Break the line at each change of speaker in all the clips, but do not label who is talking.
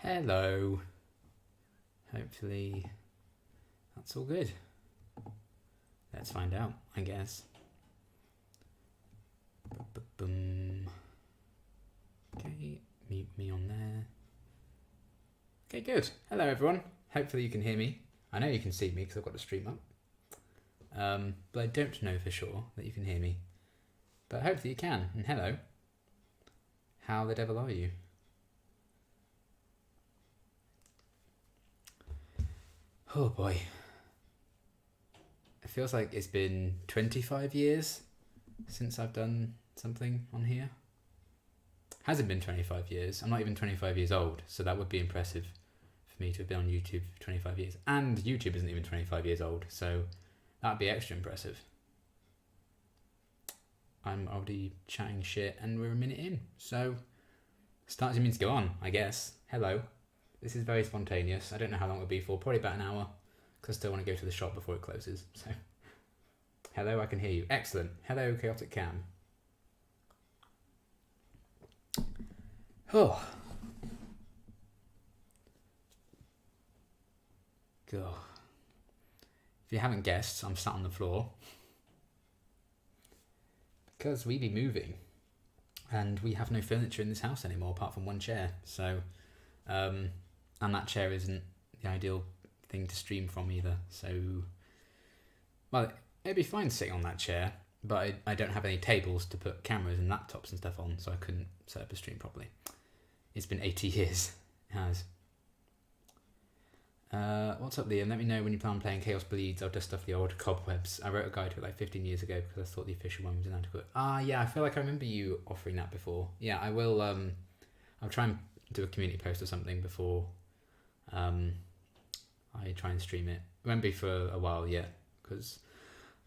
Hello. Hopefully that's all good. Let's find out, I guess. Boom. Okay, mute me on there. Okay, good. Hello everyone. Hopefully you can hear me. I know you can see me because I've got the stream up. But I don't know for sure that you can hear me. But hopefully you can. And hello. How the devil are you? Oh boy. It feels like it's been 25 years since I've done something on here. Hasn't been 25 years. I'm not even 25 years old, so that would be impressive for me to have been on YouTube for 25 years. And YouTube isn't even 25 years old, so that'd be extra impressive. I'm already chatting shit and we're a minute in, so starting means go on, I guess. Hello. This is very spontaneous. I don't know how long it'll be for. Probably about an hour, because I still want to go to the shop before it closes. So, hello, I can hear you. Excellent. Hello, Chaotic Cam. Oh. God. If you haven't guessed, I'm sat on the floor. Because we be moving. And we have no furniture in this house anymore, apart from one chair. So, and that chair isn't the ideal thing to stream from either. So, well, it'd be fine sitting on that chair, but I don't have any tables to put cameras and laptops and stuff on, so I couldn't set up a stream properly. It's been 80 years. It has. What's up, Liam? Let me know when you plan on playing Chaos Bleeds. I'll dust off the old cobwebs. I wrote a guide to it like 15 years ago because I thought the official one was inadequate. Yeah, I feel like I remember you offering that before. Yeah, I will. I'll try and do a community post or something before I try and stream it. It won't be for a while yet because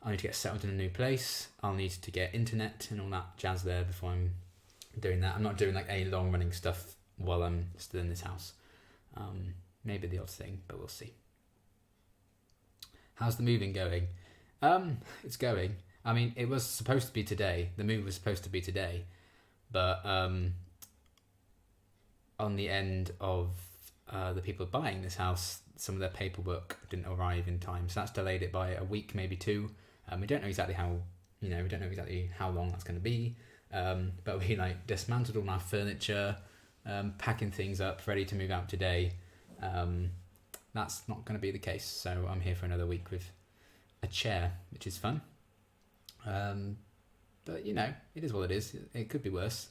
I need to get settled in a new place. I'll need to get internet and all that jazz there before I'm doing that. I'm not doing like any long running stuff while I'm still in this house. Maybe the odd thing, but we'll see. How's the moving going? It's going. I mean, it was supposed to be today. The move was supposed to be today, but on the end of the people buying this house, some of their paperwork didn't arrive in time, so that's delayed it by a week, maybe two. We don't know exactly how. We don't know exactly how long that's going to be. But we dismantled all our furniture, packing things up, ready to move out today. That's not going to be the case, so I'm here for another week with a chair, which is fun. But it is what it is. It could be worse.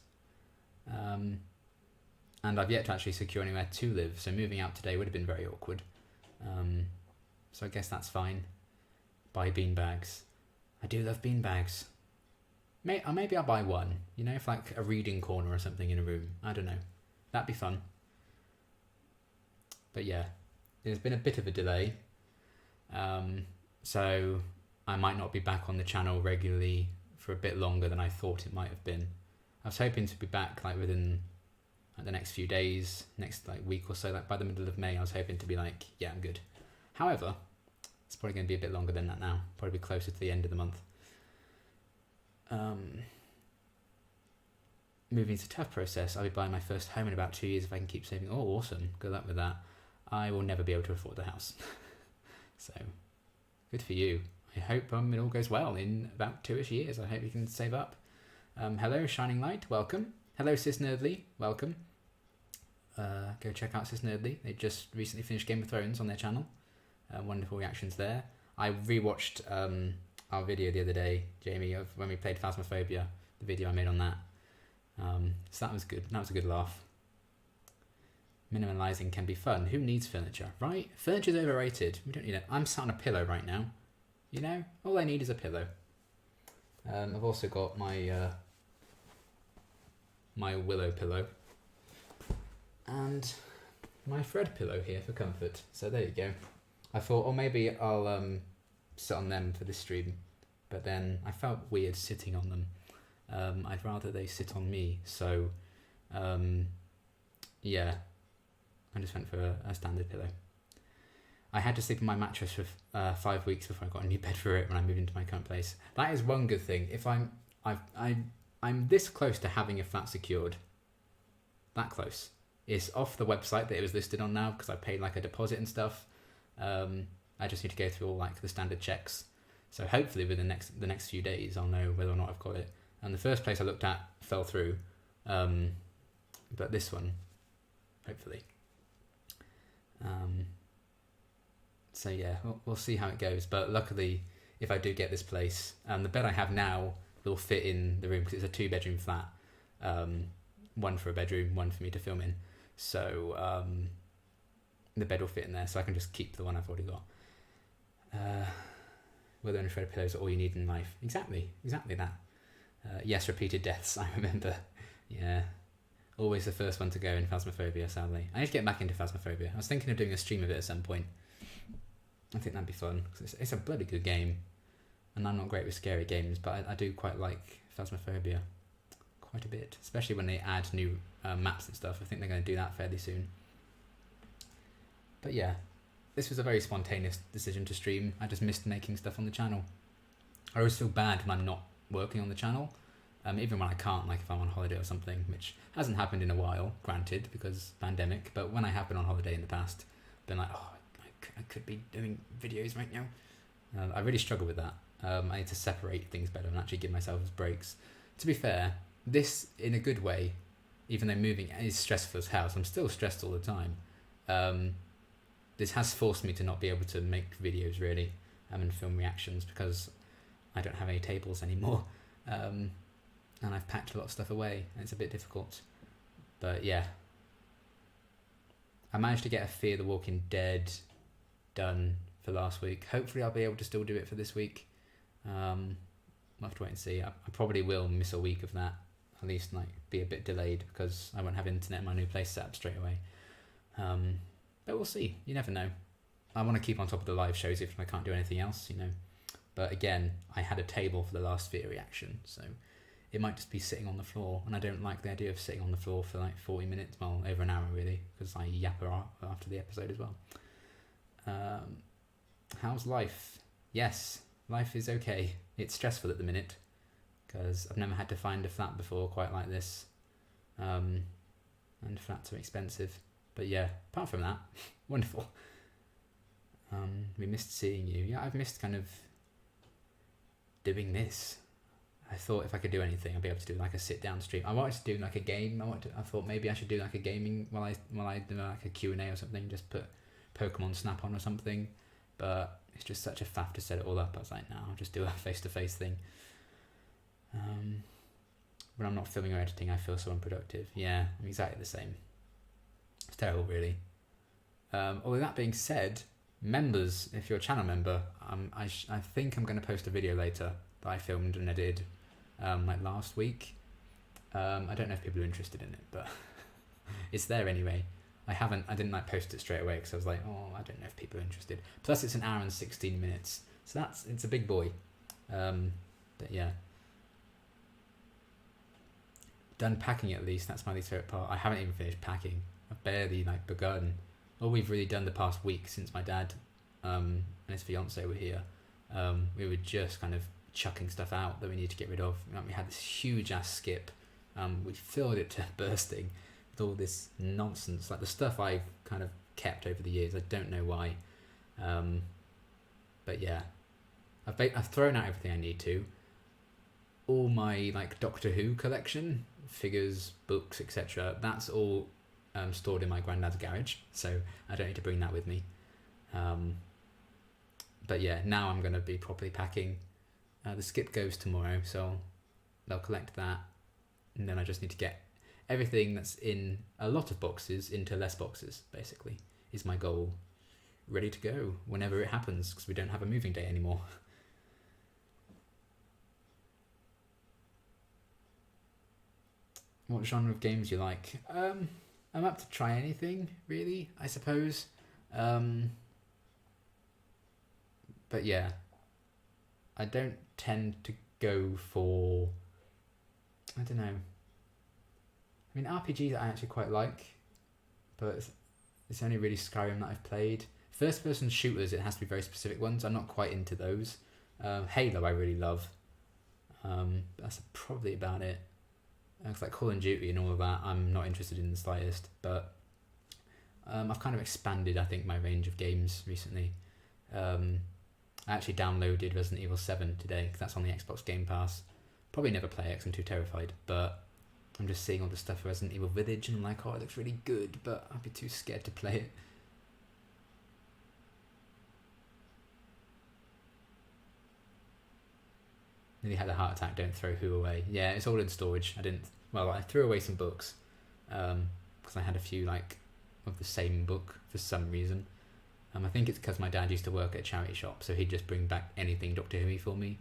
And I've yet to actually secure anywhere to live, so moving out today would have been very awkward. So I guess that's fine. Buy beanbags. I do love beanbags. Maybe I'll buy one, if like a reading corner or something in a room. I don't know. That'd be fun. But yeah, there's been a bit of a delay. So I might not be back on the channel regularly for a bit longer than I thought it might have been. I was hoping to be back within the next few days, next week or so. By the middle of May, I was hoping to be yeah, I'm good. However, it's probably going to be a bit longer than that now. Probably closer to the end of the month. Moving is a tough process. I'll be buying my first home in about 2 years if I can keep saving. Oh, awesome. Good luck with that. I will never be able to afford the house. So, good for you. I hope it all goes well in about 2-ish years. I hope you can save up. Hello, Shining Light. Welcome. Hello, Sis Nerdly. Welcome. Go check out Sis Nerdly. They just recently finished Game of Thrones on their channel. Wonderful reactions there. I rewatched our video the other day, Jamie, of when we played Phasmophobia, the video I made on that. So that was good. That was a good laugh. Minimalising can be fun. Who needs furniture, right? Furniture's overrated. We don't need it. I'm sat on a pillow right now. All I need is a pillow. I've also got my my willow pillow and my Fred pillow here for comfort. So there you go. I thought, maybe I'll sit on them for this stream, but then I felt weird sitting on them. I'd rather they sit on me. So yeah. I just went for a standard pillow. I had to sleep on my mattress for 5 weeks before I got a new bed for it when I moved into my current place. That is one good thing. If I'm this close to having a flat secured, that close, It's off the website that it was listed on now because I paid like a deposit and stuff. I just need to go through all like the standard checks. So hopefully within the next few days I'll know whether or not I've got it. And the first place I looked at fell through, but this one, hopefully. So yeah, we'll see how it goes. But luckily, if I do get this place, the bed I have now will fit in the room because it's a 2-bedroom flat. One for a bedroom, one for me to film in. So the bed will fit in there, so I can just keep the one I've already got. Whether only shredded pillows are all you need in life. Exactly that. Yes, repeated deaths, I remember. Yeah. Always the first one to go in Phasmophobia, sadly. I need to get back into Phasmophobia. I was thinking of doing a stream of it at some point. I think that'd be fun. It's a bloody good game. And I'm not great with scary games, but I do quite like Phasmophobia. Quite a bit. Especially when they add new maps and stuff. I think they're going to do that fairly soon. But yeah, this was a very spontaneous decision to stream. I just missed making stuff on the channel. I always feel bad when I'm not working on the channel. Even when I can't, like if I'm on holiday or something, which hasn't happened in a while, granted, because pandemic, but when I have been on holiday in the past, been like, oh, I could be doing videos right now. I really struggle with that. I need to separate things better and actually give myself breaks. To be fair, this, in a good way, even though moving is stressful as hell, so I'm still stressed all the time, this has forced me to not be able to make videos really, and film reactions because I don't have any tables anymore. And I've packed a lot of stuff away, and it's a bit difficult. But yeah, I managed to get a Fear the Walking Dead done for last week. Hopefully I'll be able to still do it for this week. I'll have to wait and see. I probably will miss a week of that, at least like be a bit delayed because I won't have internet in my new place set up straight away. But we'll see. You never know. I want to keep on top of the live shows if I can't do anything else, you know. But again, I had a table for the last Fear reaction, so it might just be sitting on the floor, and I don't like the idea of sitting on the floor for like 40 minutes, well, over an hour really, because I yapper after the episode as well. How's life? Yes, life is okay. It's stressful at the minute, because I've never had to find a flat before quite like this, and flats are expensive. But yeah, apart from that, wonderful. We missed seeing you. Yeah, I've missed kind of doing this. I thought if I could do anything, I'd be able to do like a sit-down stream. I wanted to do like a game. I thought maybe I should do like a gaming while I do like a Q&A or something. Just put Pokemon Snap on or something. But it's just such a faff to set it all up. I was like, no, I'll just do a face-to-face thing. When I'm not filming or editing, I feel so unproductive. Yeah, I'm exactly the same. It's terrible, really. Although that being said, members, if you're a channel member, I think I'm going to post a video later that I filmed and edited like last week. I don't know if people are interested in it, but it's there anyway. I didn't like post it straight away because I was like, oh, I don't know if people are interested. Plus it's an hour and 16 minutes, so it's a big boy. But yeah, done packing at least. That's my least favorite part. I haven't even finished packing. I've barely like begun. All we've really done the past week since my dad and his fiance were here, we were just kind of chucking stuff out that we need to get rid of. We had this huge ass skip. We filled it to bursting with all this nonsense, like the stuff I've kind of kept over the years. I don't know why, but yeah, I've thrown out everything I need to. All my like Doctor Who collection, figures, books, etc. That's all stored in my granddad's garage, so I don't need to bring that with me. But yeah, now I'm going to be properly packing. The skip goes tomorrow, so they'll collect that, and then I just need to get everything that's in a lot of boxes into less boxes, basically, is my goal. Ready to go whenever it happens, because we don't have a moving day anymore. What genre of games do you like? I'm up to try anything, really, I suppose. But yeah, I don't tend to go for, I don't know. I mean, RPGs I actually quite like, but it's only really Skyrim that I've played. First-person shooters, it has to be very specific ones. I'm not quite into those. Halo I really love. That's probably about it. It's like Call of Duty and all of that, I'm not interested in the slightest, but I've kind of expanded, I think, my range of games recently. I actually downloaded Resident Evil 7 today, 'cause that's on the Xbox Game Pass. Probably never play it 'cause I'm too terrified, but I'm just seeing all the stuff for Resident Evil Village and I'm like, oh, it looks really good, but I'd be too scared to play it. Nearly had a heart attack, don't throw who away. Yeah, it's all in storage. I threw away some books because I had a few like of the same book for some reason. I think it's because my dad used to work at a charity shop, so he'd just bring back anything Doctor Who for me.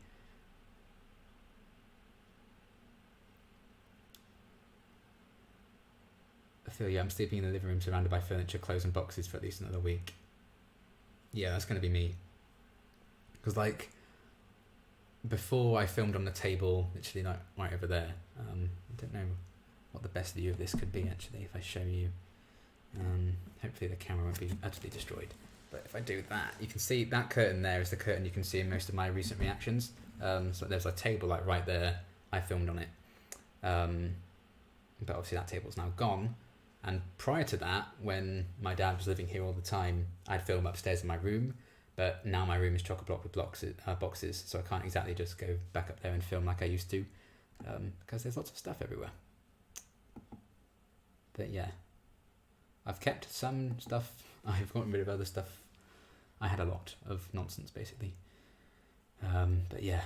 I feel, yeah, I'm sleeping in the living room surrounded by furniture, clothes and boxes for at least another week. Yeah, that's going to be me. Because, like, before I filmed on the table, literally like right over there. I don't know what the best view of this could be, actually, if I show you. Hopefully the camera won't be utterly destroyed. But if I do that, you can see that curtain there is the curtain you can see in most of my recent reactions. So there's a table like right there. I filmed on it. But obviously that table's now gone. And prior to that, when my dad was living here all the time, I'd film upstairs in my room. But now my room is chock-a-block with boxes, so I can't exactly just go back up there and film like I used to, because there's lots of stuff everywhere. But yeah, I've kept some stuff, I've gotten rid of other stuff. I had a lot of nonsense, basically. But yeah.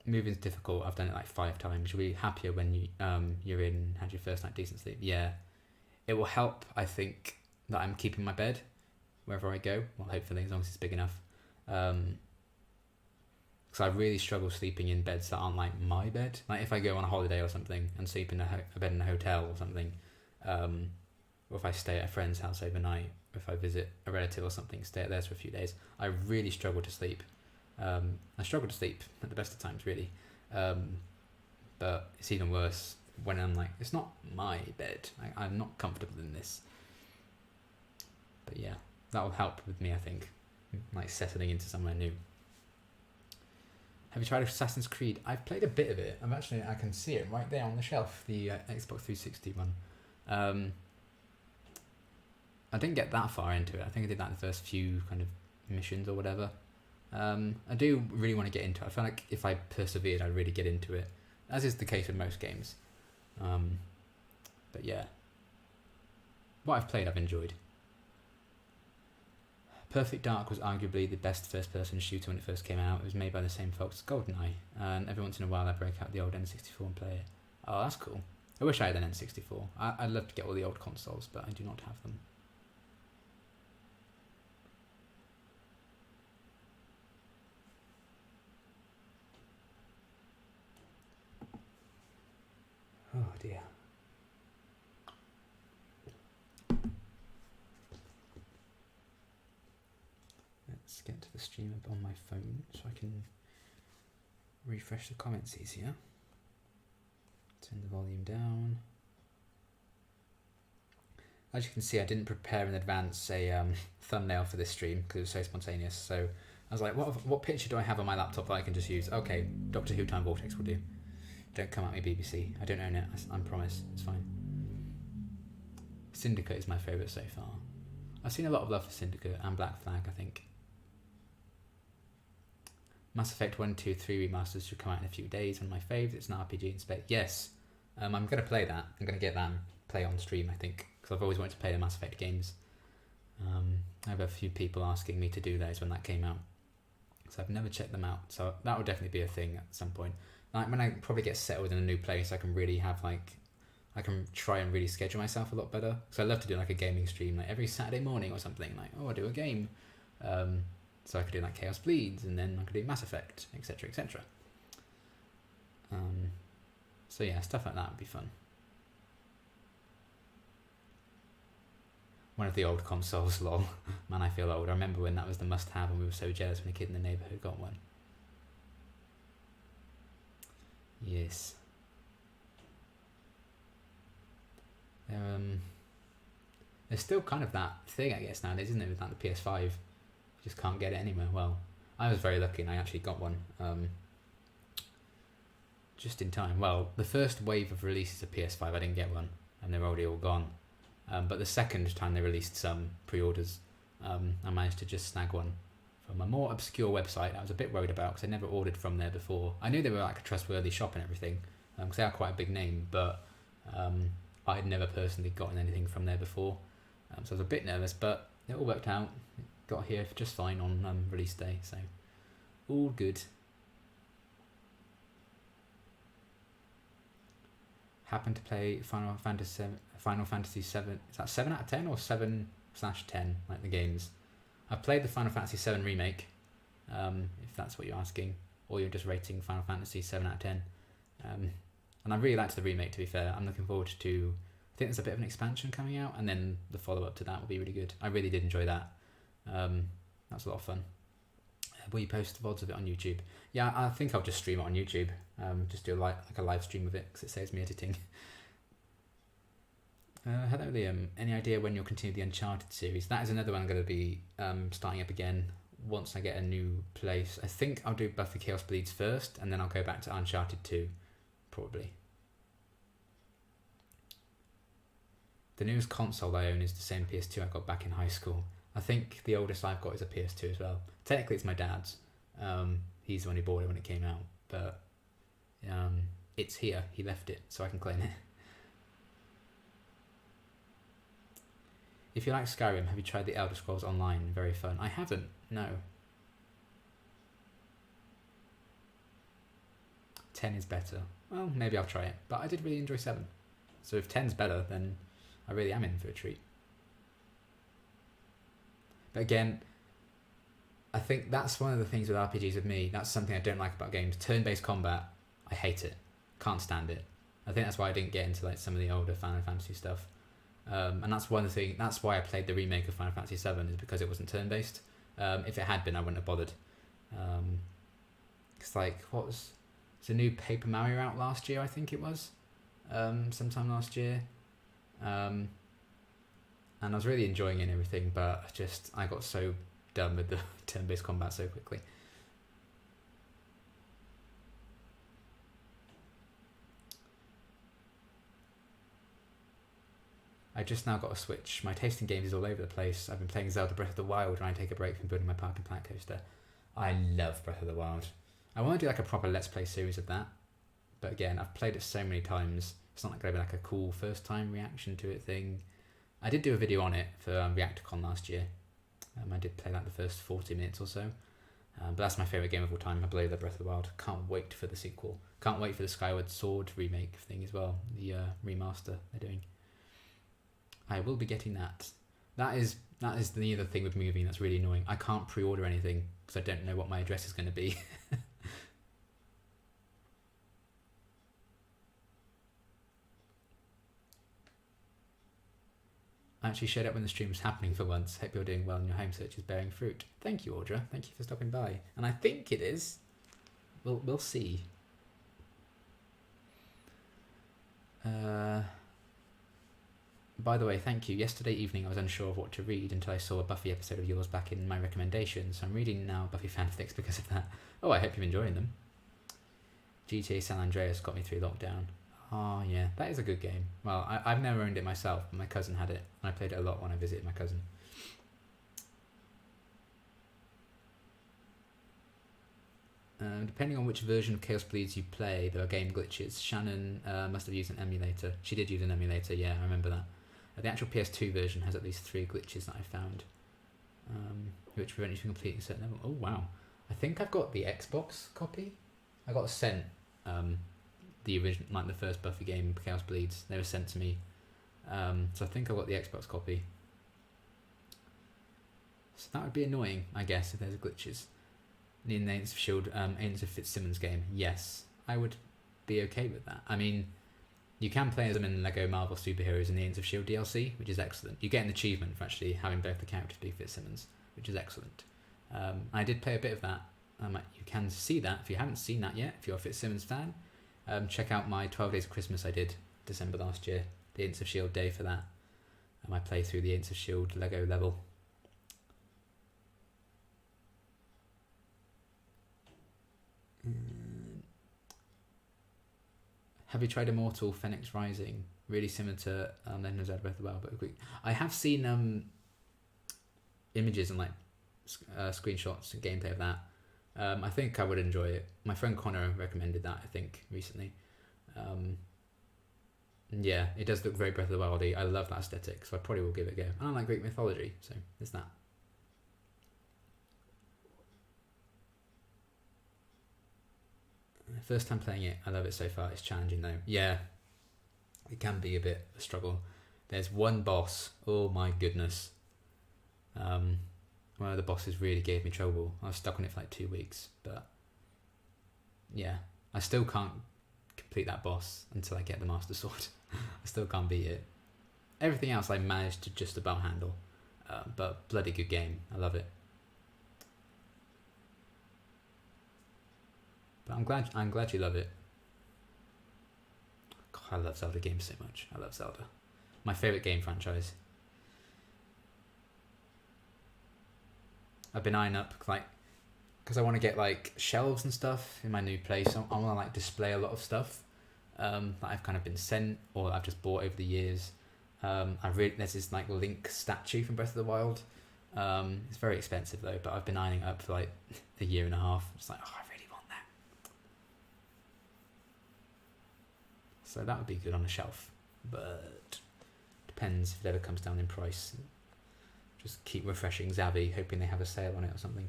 Moving's difficult. I've done it like 5 times. You'll be happier when you're had your first night decent sleep. Yeah. It will help, I think, that I'm keeping my bed wherever I go. Well, hopefully, as long as it's big enough. Because I really struggle sleeping in beds that aren't like my bed. Like if I go on a holiday or something and sleep in a bed in a hotel or something, or if I stay at a friend's house overnight, or if I visit a relative or something, stay at theirs for a few days, I really struggle to sleep. I struggle to sleep at the best of times, really. But it's even worse when I'm like, it's not my bed. I'm not comfortable in this. But yeah, that will help with me, I think, like settling into somewhere new. Have you tried Assassin's Creed? I've played a bit of it. I can see it right there on the shelf, the Xbox 360 one. I didn't get that far into it. I think I did that in the first few kind of missions or whatever. I do really want to get into it. I feel like if I persevered, I'd really get into it, as is the case with most games. But yeah, what I've played, I've enjoyed. Perfect Dark was arguably the best first-person shooter when it first came out. It was made by the same folks as GoldenEye, and every once in a while I break out the old N64 and play it. Oh, that's cool. I wish I had an N64. I'd love to get all the old consoles, but I do not have them. Oh dear. Let's get to the stream up on my phone so I can refresh the comments easier. Turn the volume down. As you can see, I didn't prepare in advance a thumbnail for this stream because it was so spontaneous. So I was like, what picture do I have on my laptop that I can just use? Okay, Doctor Who Time Vortex will do. Don't come at me, BBC. I don't own it. I promise. It's fine. Syndicate is my favourite so far. I've seen a lot of love for Syndicate and Black Flag, I think. Mass Effect 1, 2, 3 remasters should come out in a few days. One of my favourites. It's an RPG in space. Yes. I'm going to play that. I'm going to get that and play on stream, I think. Because I've always wanted to play the Mass Effect games. I have a few people asking me to do those when that came out. So I've never checked them out. So that would definitely be a thing at some point. Like when I probably get settled in a new place, I can really have I can try and really schedule myself a lot better. So I love to do like a gaming stream like every Saturday morning or something. Like, oh, I'll do a game. So I could do like Chaos Bleeds, and then I could do Mass Effect, etc., etc. So yeah, stuff like that would be fun. One of the old consoles, lol. Man, I feel old. I remember when that was the must-have, and we were so jealous when a kid in the neighbourhood got one. Yes. There's still kind of that thing, I guess, nowadays, isn't it, with like the PS5? You just can't get it anywhere. Well, I was very lucky and I actually got one. just in time. Well, the first wave of releases of PS5, I didn't get one, and they're already all gone. But the second time they released some pre-orders, I managed to just snag one from a more obscure website I was a bit worried about because I never ordered from there before. I knew they were like a trustworthy shop and everything, because they are quite a big name, but I had never personally gotten anything from there before. So I was a bit nervous, but it all worked out. It got here just fine on release day, so all good. Happened to play Final Fantasy 7. Is that 7 out of 10 or 7/10, like the games? I've played the Final Fantasy 7 remake, if that's what you're asking, or you're just rating Final Fantasy 7 out of 10. And I really liked the remake, to be fair. I'm looking forward to... I think there's a bit of an expansion coming out, and then the follow-up to that will be really good. I really did enjoy that. That's a lot of fun. Will you post VODs of it on YouTube? Yeah, I think I'll just stream it on YouTube. Just do like a live stream of it, because it saves me editing. Hello Liam, any idea when you'll continue the Uncharted series? That is another one I'm going to be starting up again once I get a new place. I think I'll do Buffy Chaos Bleeds first, and then I'll go back to Uncharted 2, probably. The newest console I own is the same PS2 I got back in high school. I think the oldest I've got is a PS2 as well. Technically it's my dad's. He's the one who bought it when it came out, but it's here. He left it, so I can claim it. If you like Skyrim, have you tried the Elder Scrolls Online? Very fun. I haven't, no. 10 is better. Well, maybe I'll try it, but I did really enjoy 7. So if 10's better, then I really am in for a treat. But again, I think that's one of the things with RPGs with me. That's something I don't like about games. Turn-based combat, I hate it. Can't stand it. I think that's why I didn't get into like some of the older Final Fantasy stuff. And that's one thing. That's why I played the remake of Final Fantasy 7, is because it wasn't turn-based. If it had been, I wouldn't have bothered. It's like, it's a new Paper Mario out last year, I think it was. Sometime last year. And I was really enjoying it and everything, but I got so done with the turn-based combat so quickly. I just now got a Switch. My taste in games is all over the place. I've been playing Zelda Breath of the Wild when I take a break from building my Park and Planet coaster. I love Breath of the Wild. I want to do like a proper Let's Play series of that. But again, I've played it so many times. It's not going to be like a cool first time reaction to it thing. I did do a video on it for Reacticon last year. I did play like the first 40 minutes or so. But that's my favourite game of all time. I believe the Breath of the Wild. Can't wait for the sequel. Can't wait for the Skyward Sword remake thing as well. The remaster they're doing. I will be getting that. That is the other thing with moving that's really annoying. I can't pre-order anything because I don't know what my address is going to be. I actually showed up when the stream was happening for once. Hope you're doing well and your home search is bearing fruit. Thank you, Audra. Thank you for stopping by. And I think it is. We'll see. By the way, thank you. Yesterday evening I was unsure of what to read until I saw a Buffy episode of yours back in my recommendations. I'm reading now Buffy fanfics because of that. Oh, I hope you're enjoying them. GTA San Andreas got me through lockdown. Oh yeah, that is a good game. Well, I've never owned it myself, but my cousin had it, and I played it a lot when I visited my cousin. Depending on which version of Chaos Bleeds you play, there are game glitches. Shannon must have used an emulator. She did use an emulator, yeah, I remember that. The actual PS2 version has at least 3 glitches that I found, which prevent you from completing a certain level. Oh wow, I think I've got the Xbox copy. I got sent the original, like the first Buffy game, Chaos Bleeds. They were sent to me, so I think I've got the Xbox copy. So that would be annoying, I guess, if there's glitches. The Agents of S.H.I.E.L.D., Agents of Fitzsimmons game, yes, I would be okay with that. I mean, you can play as them in LEGO Marvel Superheroes in the Agents of S.H.I.E.L.D. DLC, which is excellent. You get an achievement for actually having both the characters be Fitzsimmons, which is excellent. I did play a bit of that. You can see that if you haven't seen that yet. If you're a Fitzsimmons fan, check out my 12 Days of Christmas I did December last year, the Agents of S.H.I.E.L.D. day for that. I played through the Agents of S.H.I.E.L.D. LEGO level. Have you tried Immortal Phoenix Rising? Really similar to Legend of Zelda Breath of the Wild, but quick. I have seen images and like screenshots and gameplay of that. I think I would enjoy it. My friend Connor recommended that, I think, recently. Yeah, it does look very Breath of the Wild-y. I love that aesthetic, so I probably will give it a go. And I like Greek mythology, so there's that. First time playing it, I love it so far. It's challenging though. Yeah, it can be a bit of a struggle. There's one boss, oh my goodness. One of the bosses really gave me trouble. I was stuck on it for like 2 weeks, but yeah, I still can't complete that boss until I get the Master Sword. I still can't beat it. Everything else I managed to just about handle, but bloody good game. I love it. But I'm glad you love it. God, I love Zelda games so much. I love Zelda. My favourite game franchise. I've been eyeing up like because I want to get like shelves and stuff in my new place. I want to like display a lot of stuff that I've kind of been sent or I've just bought over the years. There's this like Link statue from Breath of the Wild. It's very expensive though, but I've been eyeing it up for like a year and a half. It's like, oh, I really want that. So that would be good on a shelf, but depends if it ever comes down in price. Just keep refreshing Zavi, hoping they have a sale on it or something.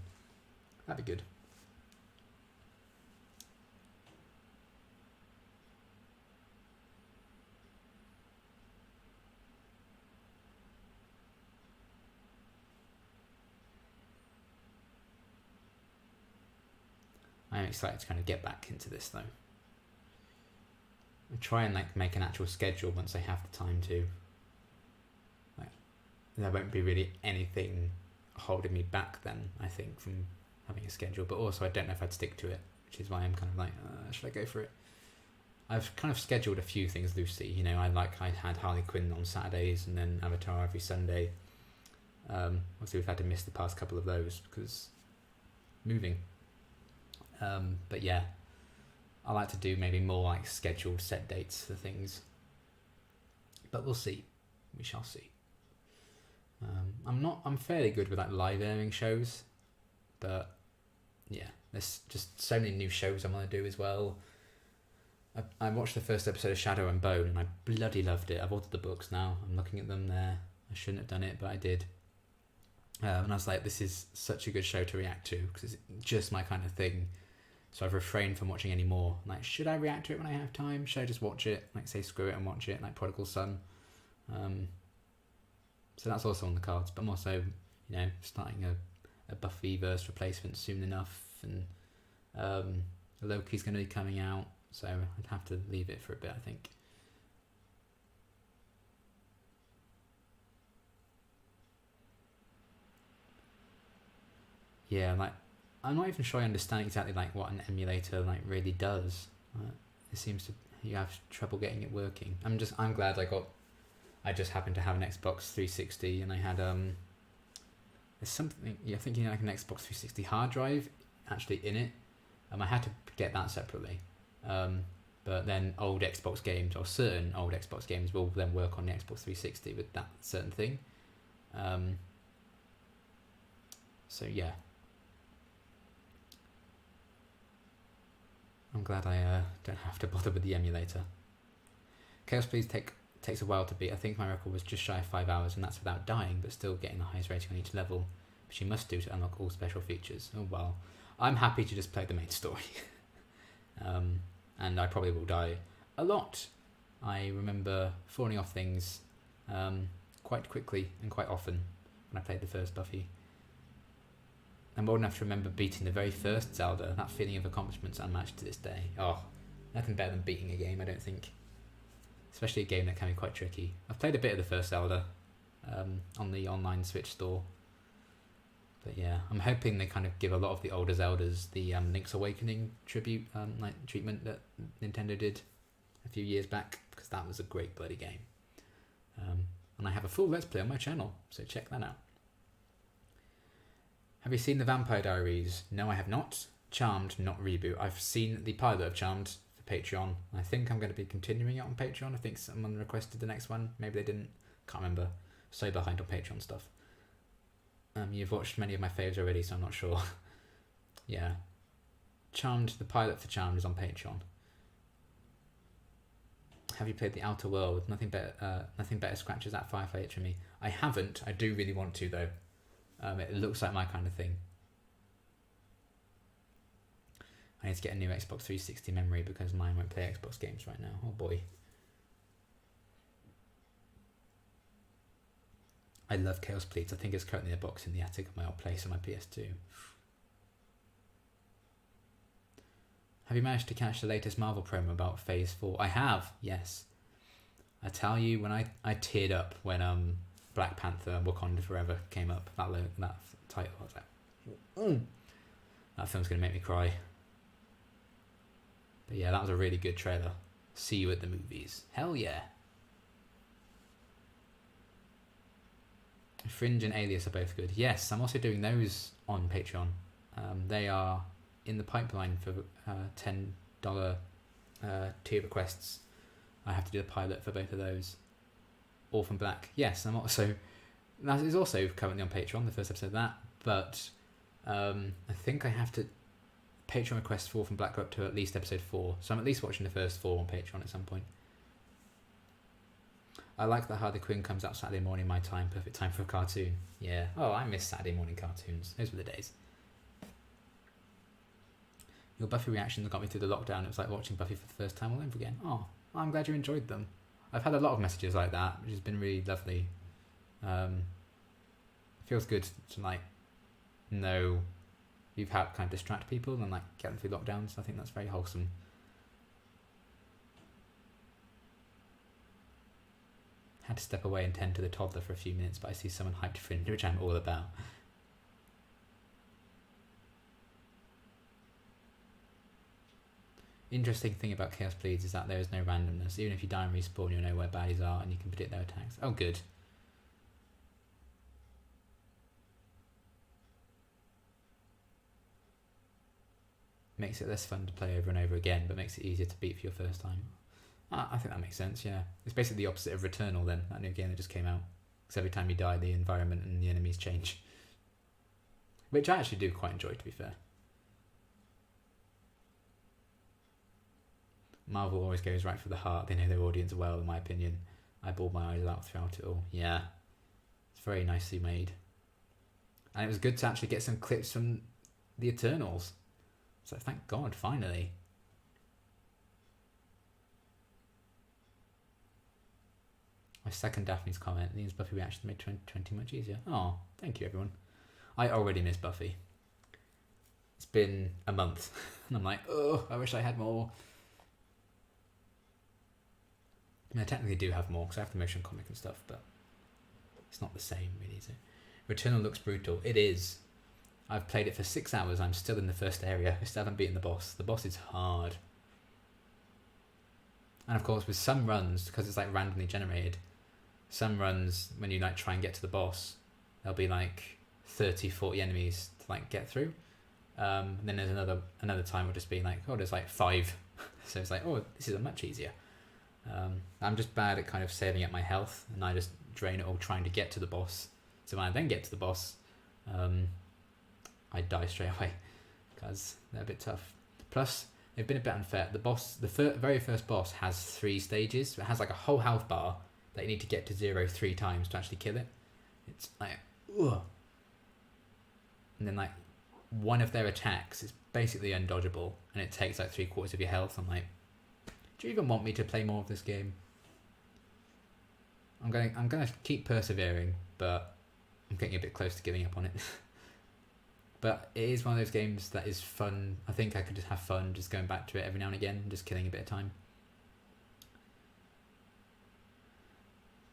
That'd be good. I am excited to kind of get back into this though. I'll try and like make an actual schedule once I have the time to. Like, there won't be really anything holding me back then, I think, from having a schedule, but also I don't know if I'd stick to it, which is why I'm kind of like, should I go for it? I've kind of scheduled a few things loosely, you know. I had Harley Quinn on Saturdays and then Avatar every Sunday. Obviously we've had to miss the past couple of those because moving. But yeah, I like to do maybe more like scheduled set dates for things, but we'll see. We shall see. I'm fairly good with like live airing shows, but yeah, there's just so many new shows I want to do as well. I watched the first episode of Shadow and Bone and I bloody loved it. I've ordered the books now. I'm looking at them there. I shouldn't have done it, but I did. And I was like, this is such a good show to react to because it's just my kind of thing. So I've refrained from watching any more. Like, should I react to it when I have time? Should I just watch it? Like, say screw it and watch it, like Prodigal Son. So that's also on the cards. But I'm also, you know, starting a Buffyverse replacement soon enough, and Loki's going to be coming out, so I'd have to leave it for a bit, I think. Yeah, like, I'm not even sure I understand exactly like what an emulator like really does. It seems to you have trouble getting it working. I'm glad I just happened to have an Xbox 360 and I had there's something, I think you know, like an Xbox 360 hard drive actually in it. I had to get that separately. But then old Xbox games or certain old Xbox games will then work on the Xbox 360 with that certain thing. So yeah. I'm glad I don't have to bother with the emulator. Chaos Please takes a while to beat. I think my record was just shy of 5 hours, and that's without dying, but still getting the highest rating on each level, which you must do to unlock all special features. Oh well. I'm happy to just play the main story. And I probably will die a lot. I remember falling off things quite quickly and quite often when I played the first Buffy. I'm old enough to remember beating the very first Zelda. That feeling of accomplishment's unmatched to this day. Oh, nothing better than beating a game, I don't think. Especially a game that can be quite tricky. I've played a bit of the first Zelda on the online Switch store. But yeah, I'm hoping they kind of give a lot of the older Zeldas the Link's Awakening tribute treatment that Nintendo did a few years back, because that was a great bloody game. And I have a full Let's Play on my channel, so check that out. Have you seen The Vampire Diaries? No, I have not. Charmed, not reboot. I've seen the pilot of Charmed, for Patreon. I think I'm going to be continuing it on Patreon. I think someone requested the next one. Maybe they didn't. Can't remember. So behind on Patreon stuff. You've watched many of my faves already, so I'm not sure. Yeah. Charmed, the pilot for Charmed is on Patreon. Have you played The Outer World? Nothing better scratches that Firefly itch for me. I haven't. I do really want to though. It looks like my kind of thing. I need to get a new Xbox 360 memory because mine won't play Xbox games right now. Oh boy. I love Chaos Pleats. I think it's currently in a box in the attic of my old place on my PS2. Have you managed to catch the latest Marvel promo about Phase 4? I have, yes. I tell you, when I teared up when Black Panther Wakanda Forever came up, that title, I was like, that film's going to make me cry. But yeah, that was a really good trailer. See you at the movies. Hell yeah. Fringe and Alias are both good. Yes, I'm also doing those on Patreon. They are in the pipeline for $10 tier requests. I have to do the pilot for both of those. Orphan Black. Yes, that is also currently on Patreon, the first episode of that. But I think I have to Patreon requests for Orphan Black go up to at least episode 4. So I'm at least watching the first 4 on Patreon at some point. I like that Harley Quinn comes out Saturday morning my time, perfect time for a cartoon. Yeah. Oh, I miss Saturday morning cartoons. Those were the days. Your Buffy reactions got me through the lockdown. It was like watching Buffy for the first time all over again. Oh, I'm glad you enjoyed them. I've had a lot of messages like that, which has been really lovely. It feels good to like know you've helped kind of distract people and like get them through lockdowns. I think that's very wholesome. Had to step away and tend to the toddler for a few minutes, but I see someone hyped Fringe, which I'm all about. Interesting thing about Chaos Bleeds is that there is no randomness. Even if you die and respawn, you'll know where baddies are and you can predict their attacks. Oh, good. Makes it less fun to play over and over again, but makes it easier to beat for your first time. I think that makes sense, yeah. It's basically the opposite of Returnal then, that new game that just came out. Because every time you die, the environment and the enemies change. Which I actually do quite enjoy, to be fair. Marvel always goes right for the heart. They know their audience well, in my opinion. I bawled my eyes out throughout it all. Yeah. It's very nicely made. And it was good to actually get some clips from the Eternals. So thank God, finally. I second Daphne's comment. These Buffy reactions made 2020 much easier. Oh, thank you, everyone. I already miss Buffy. It's been a month. And I'm like, oh, I wish I had more. I mean, I technically do have more because I have the motion comic and stuff, but it's not the same, really, is it? Returnal looks brutal. It is. I've played it for 6 hours. I'm still in the first area. I still haven't beaten the boss. The boss is hard. And of course, with some runs, because it's like randomly generated, some runs, when you like try and get to the boss, there'll be like 30, 40 enemies to like get through. And then there's another time will just be like, oh, there's like 5. So it's like, oh, this is much easier. I'm just bad at kind of saving up my health, and I just drain it all trying to get to the boss. So when I then get to the boss, I die straight away because they're a bit tough. Plus, they've been a bit unfair. The boss, very first boss, has 3 stages. It has like a whole health bar that you need to get to 0 3 times to actually kill it. It's like, ugh. And then like one of their attacks is basically undodgeable, and it takes like 3/4 of your health. I'm like, do you even want me to play more of this game? I'm gonna keep persevering, but I'm getting a bit close to giving up on it. But it is one of those games that is fun. I think I could just have fun just going back to it every now and again, just killing a bit of time.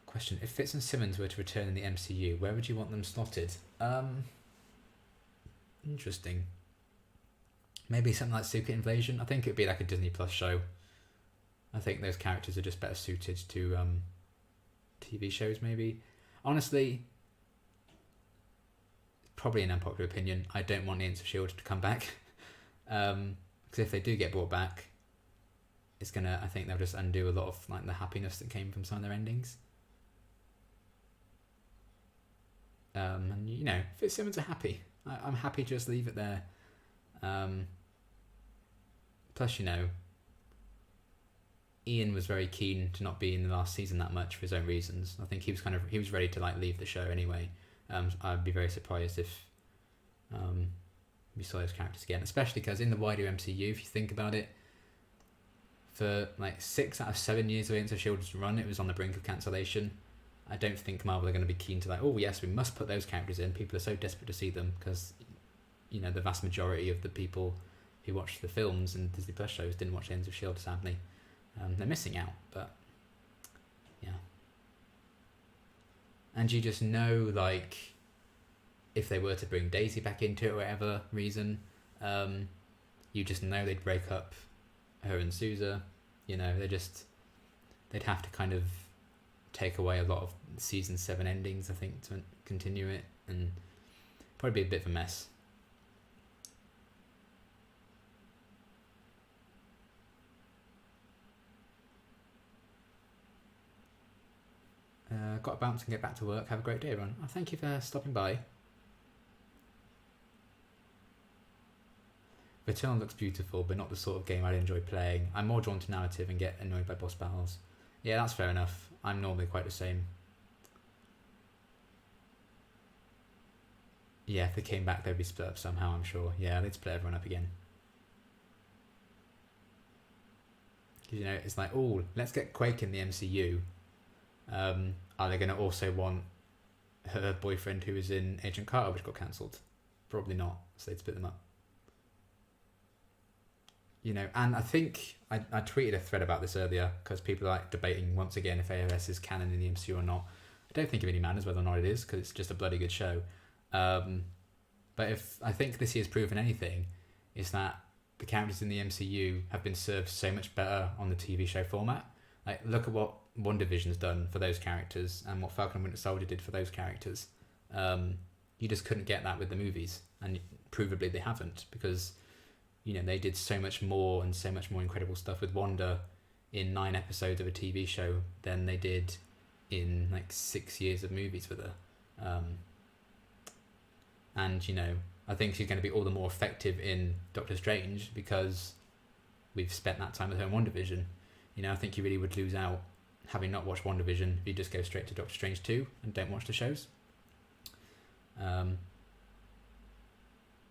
Question: if Fitz and Simmons were to return in the MCU, where would you want them slotted? Interesting. Maybe something like Secret Invasion. I think it'd be like a Disney Plus show. I think those characters are just better suited to TV shows, maybe. Honestly, probably an unpopular opinion, I don't want Agents of S.H.I.E.L.D. to come back. Because if they do get brought back, I think they'll just undo a lot of like the happiness that came from some of their endings. And you know, Fitzsimmons are happy. I'm happy to just leave it there. Plus, you know, Ian was very keen to not be in the last season that much for his own reasons. I think he was ready to like leave the show anyway. I'd be very surprised if we saw those characters again, especially because in the wider MCU, if you think about it, for like 6 out of 7 years of Agents of S.H.I.E.L.D's run, it was on the brink of cancellation. I don't think Marvel are going to be keen to like, oh yes, we must put those characters in. People are so desperate to see them because, you know, the vast majority of the people who watched the films and Disney Plus shows didn't watch Agents of S.H.I.E.L.D. sadly. They're missing out, but yeah. And you just know, like, if they were to bring Daisy back into it or whatever reason, you just know they'd break up her and Sousa. You know, they'd have to kind of take away a lot of season 7 endings, I think, to continue it, and probably be a bit of a mess. Got to bounce and get back to work. Have a great day, everyone. Oh, thank you for stopping by. Returnal looks beautiful, but not the sort of game I'd enjoy playing. I'm more drawn to narrative and get annoyed by boss battles. Yeah, that's fair enough. I'm normally quite the same. Yeah, if they came back, they'd be split up somehow, I'm sure. Yeah, they'd split everyone up again. Because, you know, it's like, oh, let's get Quake in the MCU. Are they going to also want her boyfriend who was in Agent Carter, which got cancelled? Probably not, so they'd split them up. You know, and I think I tweeted a thread about this earlier because people are like debating once again if AOS is canon in the MCU or not. I don't think it really matters whether or not it is because it's just a bloody good show. But if I think this year's proven anything, is that the characters in the MCU have been served so much better on the TV show format. Like, look at what WandaVision's done for those characters and what Falcon and Winter Soldier did for those characters. You just couldn't get that with the movies, and provably they haven't, because, you know, they did so much more and so much more incredible stuff with Wanda in 9 episodes of a TV show than they did in like 6 years of movies with her. And, you know, I think she's going to be all the more effective in Doctor Strange because we've spent that time with her in WandaVision. You know, I think you really would lose out having not watched WandaVision if you just go straight to Doctor Strange 2 and don't watch the shows.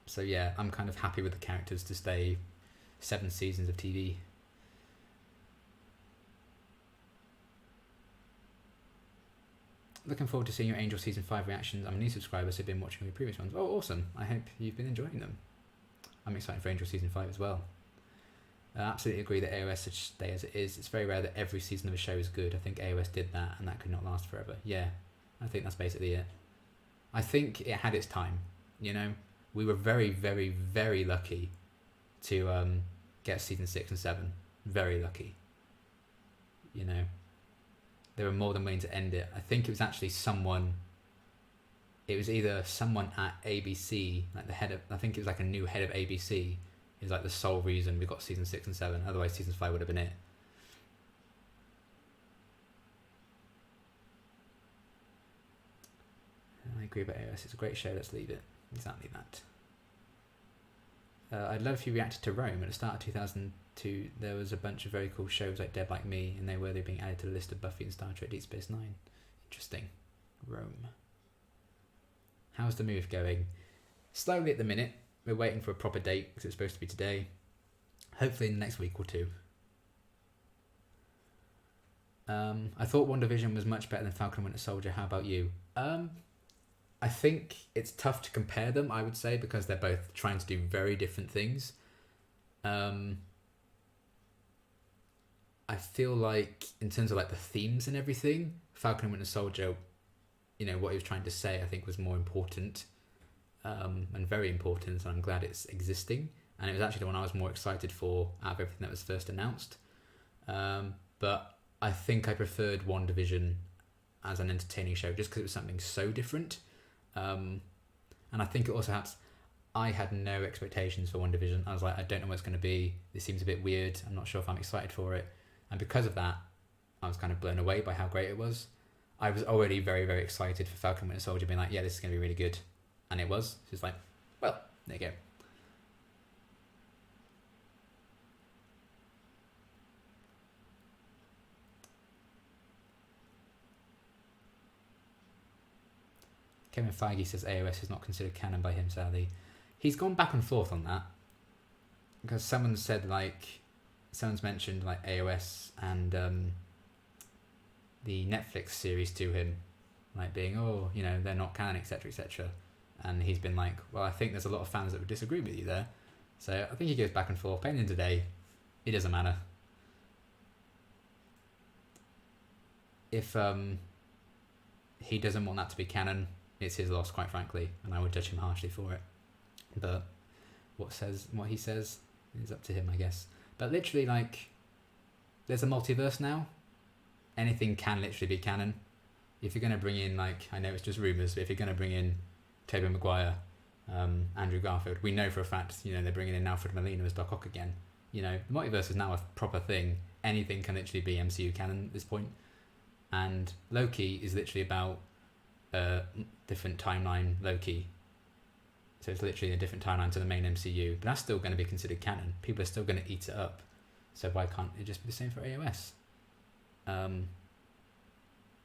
So yeah, I'm kind of happy with the characters to stay 7 seasons of TV. Looking forward to seeing your Angel Season 5 reactions. I'm a new subscriber, so I've been watching your previous ones. Oh, awesome. I hope you've been enjoying them. I'm excited for Angel Season 5 as well. I absolutely agree that AOS should stay as it is. It's very rare that every season of a show is good. I think AOS did that, and that could not last forever. Yeah, I think that's basically it. I think it had its time, you know? We were very, very, very lucky to get Season 6 and 7. Very lucky. You know? They were more than willing to end it. I think it was actually it was either someone at ABC, like the head of, I think it was like a new head of ABC, is like the sole reason we got Season 6 and 7. Otherwise, Season 5 would have been it. I agree about AOS. It's a great show. Let's leave it. Exactly that. I'd love if you reacted to Rome. At the start of 2002, there was a bunch of very cool shows like Dead Like Me, and they're being added to the list of Buffy and Star Trek Deep Space Nine. Interesting. Rome. How's the move going? Slowly at the minute. We're waiting for a proper date because it's supposed to be today. Hopefully in the next week or two. I thought WandaVision was much better than Falcon and Winter Soldier. How about you? I think it's tough to compare them, I would say, because they're both trying to do very different things. I feel like, in terms of like the themes and everything, Falcon and Winter Soldier, you know, what he was trying to say, I think was more important, and very important, and I'm glad it's existing. And it was actually the one I was more excited for out of everything that was first announced. But I think I preferred WandaVision as an entertaining show just because it was something so different. And I think it also I had no expectations for WandaVision. I was like, I don't know what it's going to be. This seems a bit weird. I'm not sure if I'm excited for it. And because of that, I was kind of blown away by how great it was. I was already very, very excited for Falcon Winter Soldier, being like, yeah, this is going to be really good. And it was. So it's like, well, there you go. Kevin Feige says AOS is not considered canon by him, sadly. He's gone back and forth on that. Because someone's mentioned like AOS and the Netflix series to him, like being, oh, you know, they're not canon, etc., etc. And he's been like, well, I think there's a lot of fans that would disagree with you there. So I think he goes back and forth. But at the end of the day, it doesn't matter. If he doesn't want that to be canon, it's his loss, quite frankly, and I would judge him harshly for it. But what he says is up to him, I guess. But literally, like, there's a multiverse now. Anything can literally be canon. If you're going to bring in, like, I know it's just rumours, but if you're going to bring in Tobey Maguire, Andrew Garfield, we know for a fact, you know, they're bringing in Alfred Molina as Doc Ock again. You know, the multiverse is now a proper thing. Anything can literally be MCU canon at this point. And Loki is literally about a different timeline Loki. So it's literally a different timeline to the main MCU. But that's still going to be considered canon. People are still going to eat it up. So why can't it just be the same for AOS? And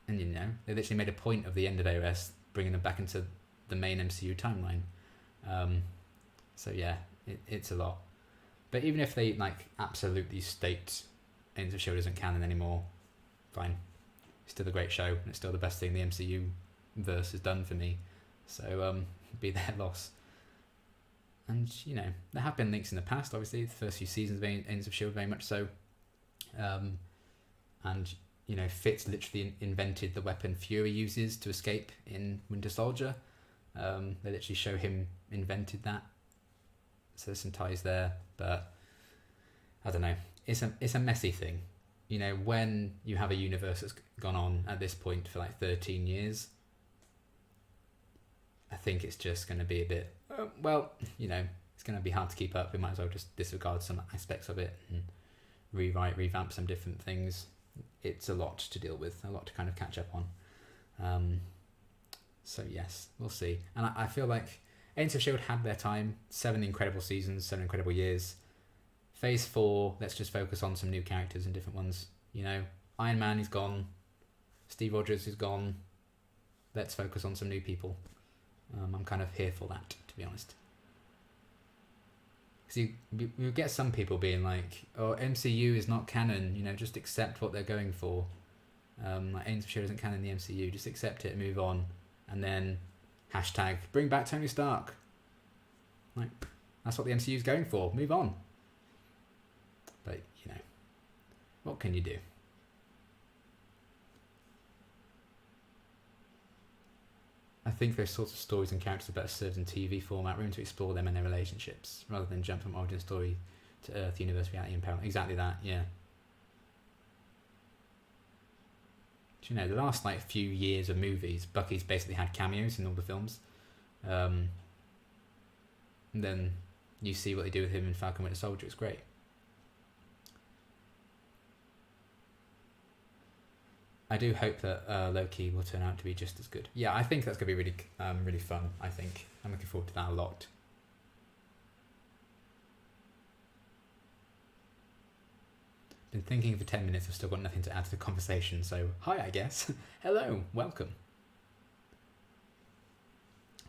you know, they literally made a point of the end of AOS, bringing them back into the main MCU timeline. So yeah, it's a lot. But even if they like absolutely state Agents of S.H.I.E.L.D. isn't canon anymore, fine. It's still a great show, and it's still the best thing the MCU verse has done for me. So be their loss. And you know, there have been links in the past. Obviously, the first few seasons of Agents of S.H.I.E.L.D. very much so. And you know, Fitz literally invented the weapon Fury uses to escape in Winter Soldier. They literally show him invented that. So there's some ties there, but I don't know. It's a messy thing. You know, when you have a universe that's gone on at this point for like 13 years, I think it's just going to be a bit, well, you know, it's going to be hard to keep up. We might as well just disregard some aspects of it and revamp some different things. It's a lot to deal with, a lot to kind of catch up on. So yes, we'll see. And I feel like Agents of S.H.I.E.L.D. had their time, 7 incredible seasons, 7 incredible years. Phase 4, let's just focus on some new characters and different ones. You know, Iron Man is gone, Steve Rogers is gone. Let's focus on some new people. I'm kind of here for that, to be honest. Because you get some people being like, oh, MCU is not canon, you know, just accept what they're going for. Like Agents of S.H.I.E.L.D. isn't canon in the MCU, just accept it and move on. And then hashtag bring back Tony Stark. Like, that's what the MCU is going for, move on. But, you know, what can you do? I think those sorts of stories and characters are better served in TV format, room to explore them and their relationships, rather than jump from origin story to Earth, universe, reality, and power. Exactly that, yeah. Do you know, the last like few years of movies, Bucky's basically had cameos in all the films. And then you see what they do with him in Falcon Winter Soldier, it's great. I do hope that Loki will turn out to be just as good. Yeah, I think that's going to be really fun, I think. I'm looking forward to that a lot. Been thinking for 10 minutes, I've still got nothing to add to the conversation, so hi, I guess. Hello, welcome.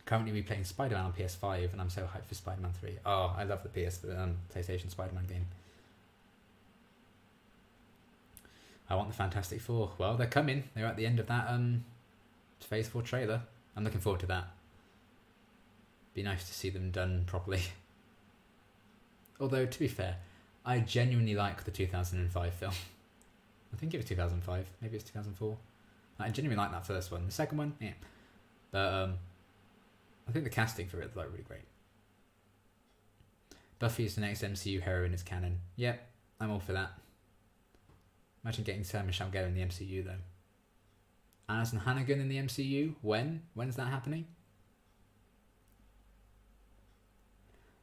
Currently replaying Spider-Man on PS5, and I'm so hyped for Spider-Man 3. Oh, I love the PlayStation Spider-Man game. I want the Fantastic Four. Well, they're coming. They're at the end of that Phase 4 trailer. I'm looking forward to that. Be nice to see them done properly. Although, to be fair, I genuinely like the 2005 film. I think it was 2005. Maybe it's 2004. I genuinely like that first one. The second one, yeah. But I think the casting for it is like really great. Buffy is the next MCU heroine as canon. Yep, I'm all for that. Imagine getting Sarah Michelle Gellar in the MCU though. Alison Hannigan in the MCU? When? When's that happening?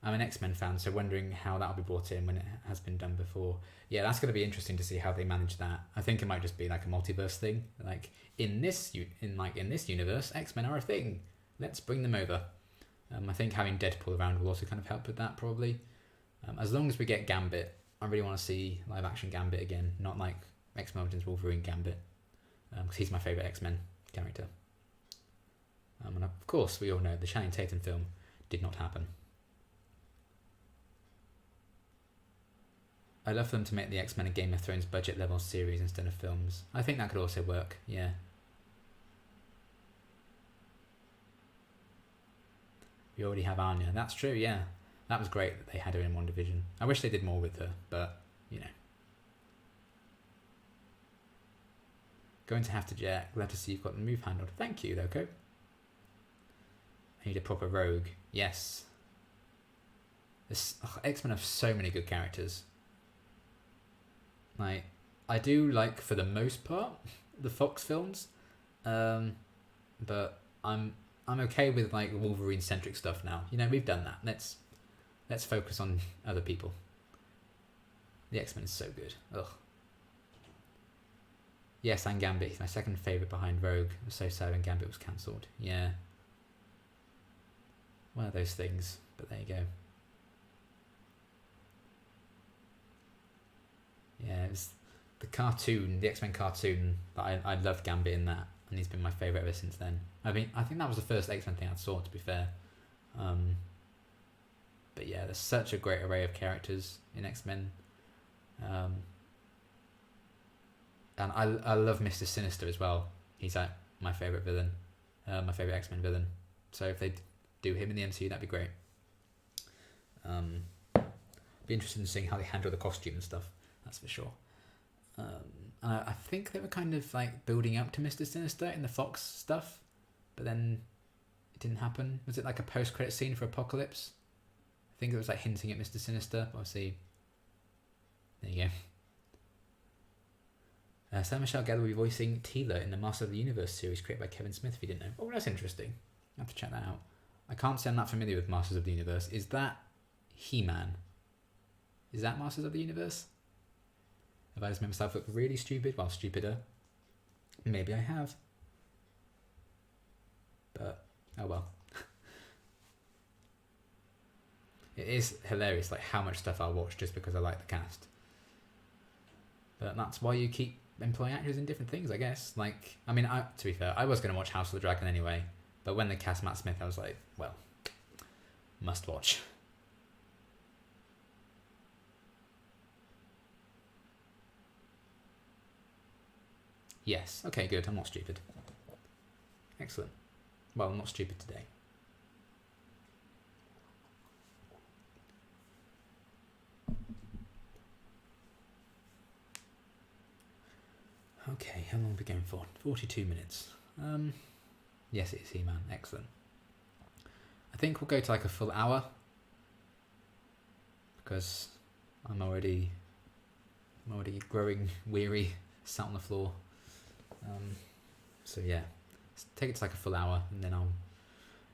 I'm an X-Men fan, so wondering how that'll be brought in when it has been done before. Yeah, that's going to be interesting to see how they manage that. I think it might just be like a multiverse thing. Like in this universe, X-Men are a thing. Let's bring them over. I think having Deadpool around will also kind of help with that probably. As long as we get Gambit, I really want to see live action Gambit again, not like X-Men Origins Wolverine Gambit, because he's my favourite X-Men character. And of course, we all know the Channing Tatum film did not happen. I'd love for them to make the X-Men a Game of Thrones budget level series instead of films. I think that could also work, yeah. We already have Anya. That's true, yeah. That was great that they had her in WandaVision. I wish they did more with her, but, you know. Going to have to Jack. Glad to see you've got the move handled. Thank you, though, Cope. I need a proper rogue. Yes. X-Men have so many good characters. Like, I do like, for the most part, the Fox films. But I'm okay with like Wolverine centric stuff now. You know, we've done that. Let's focus on other people. The X-Men is so good. Ugh. Yes, and Gambit. He's my second favourite behind Rogue. I was so sad when Gambit was cancelled. Yeah. One of those things, but there you go. Yeah, it was the cartoon, the X-Men cartoon, that I loved Gambit in that, and he's been my favourite ever since then. I mean, I think that was the first X-Men thing I saw, to be fair. But yeah, there's such a great array of characters in X-Men. And I love Mr. Sinister as well. He's like my favourite villain, my favourite X-Men villain. So if they do him in the MCU, that'd be great. Be interested in seeing how they handle the costume and stuff. That's for sure. And I think they were kind of like building up to Mr. Sinister in the Fox stuff, but then it didn't happen. Was it like a post-credit scene for Apocalypse? I think it was like hinting at Mr. Sinister. Obviously, there you go. Sarah Michelle Gellar will be voicing Teela in the Master of the Universe series created by Kevin Smith, if you didn't know. Oh, that's interesting. I have to check that out. I can't say I'm not familiar with Masters of the Universe. Is that He-Man? Is that Masters of the Universe? Have I just made myself look really stupid? Well, stupider. Maybe I have. But, oh well. It is hilarious, like how much stuff I'll watch just because I like the cast. But that's why you keep employing actors in different things, I guess. Like, I mean, to be fair, I was going to watch House of the Dragon anyway. But when they cast Matt Smith, I was like, well, must watch. Yes. Okay, good. I'm not stupid. Excellent. Well, I'm not stupid today. Okay, how long are we going for? 42 minutes. Yes, it is He-Man. Excellent. I think we'll go to like a full hour, because I'm already growing weary, sat on the floor. So yeah, let's take it to like a full hour, and then I'll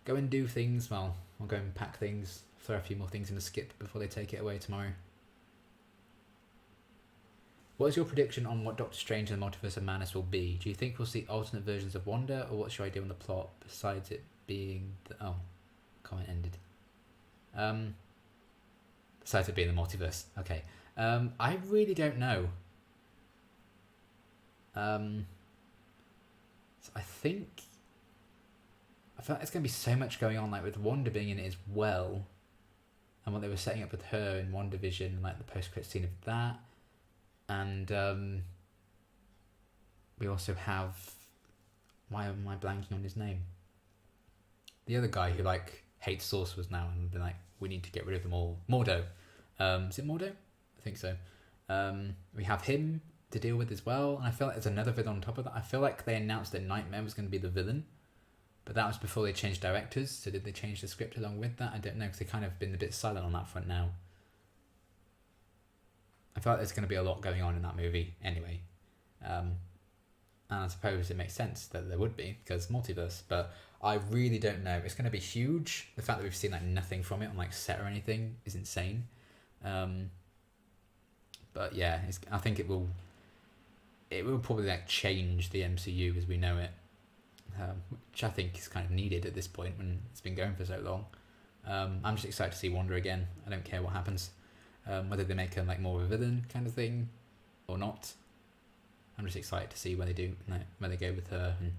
go and do things. Well, I'll go and pack things, throw a few more things in the skip before they take it away tomorrow. What is your prediction on what Doctor Strange and the Multiverse of Madness will be? Do you think we'll see alternate versions of Wanda, or what's your idea on the plot, besides it being comment ended. Besides it being the multiverse. Okay. I really don't know. So I feel like it's going to be so much going on, like with Wanda being in it as well, and what they were setting up with her in WandaVision, and like the post-credit scene of that. And we also have, why am I blanking on his name? The other guy who like hates sorcerers now, and been like, we need to get rid of them all. Mordo. Is it Mordo? I think so. We have him to deal with as well, and I feel like there's another villain on top of that. I feel like they announced that Nightmare was going to be the villain, but that was before they changed directors. So did they change the script along with that? I don't know, because they've kind of been a bit silent on that front now. I feel like there's going to be a lot going on in that movie anyway. And And I suppose it makes sense that there would be, because multiverse, but I really don't know. It's going to be huge. The fact that we've seen like nothing from it on like set or anything is insane. But yeah, I think it will probably like change the MCU as we know it, which I think is kind of needed at this point when it's been going for so long. I'm just excited to see Wanda again. I don't care what happens, whether they make her like more of a villain kind of thing or not. I'm just excited to see where they do, where they go with her. And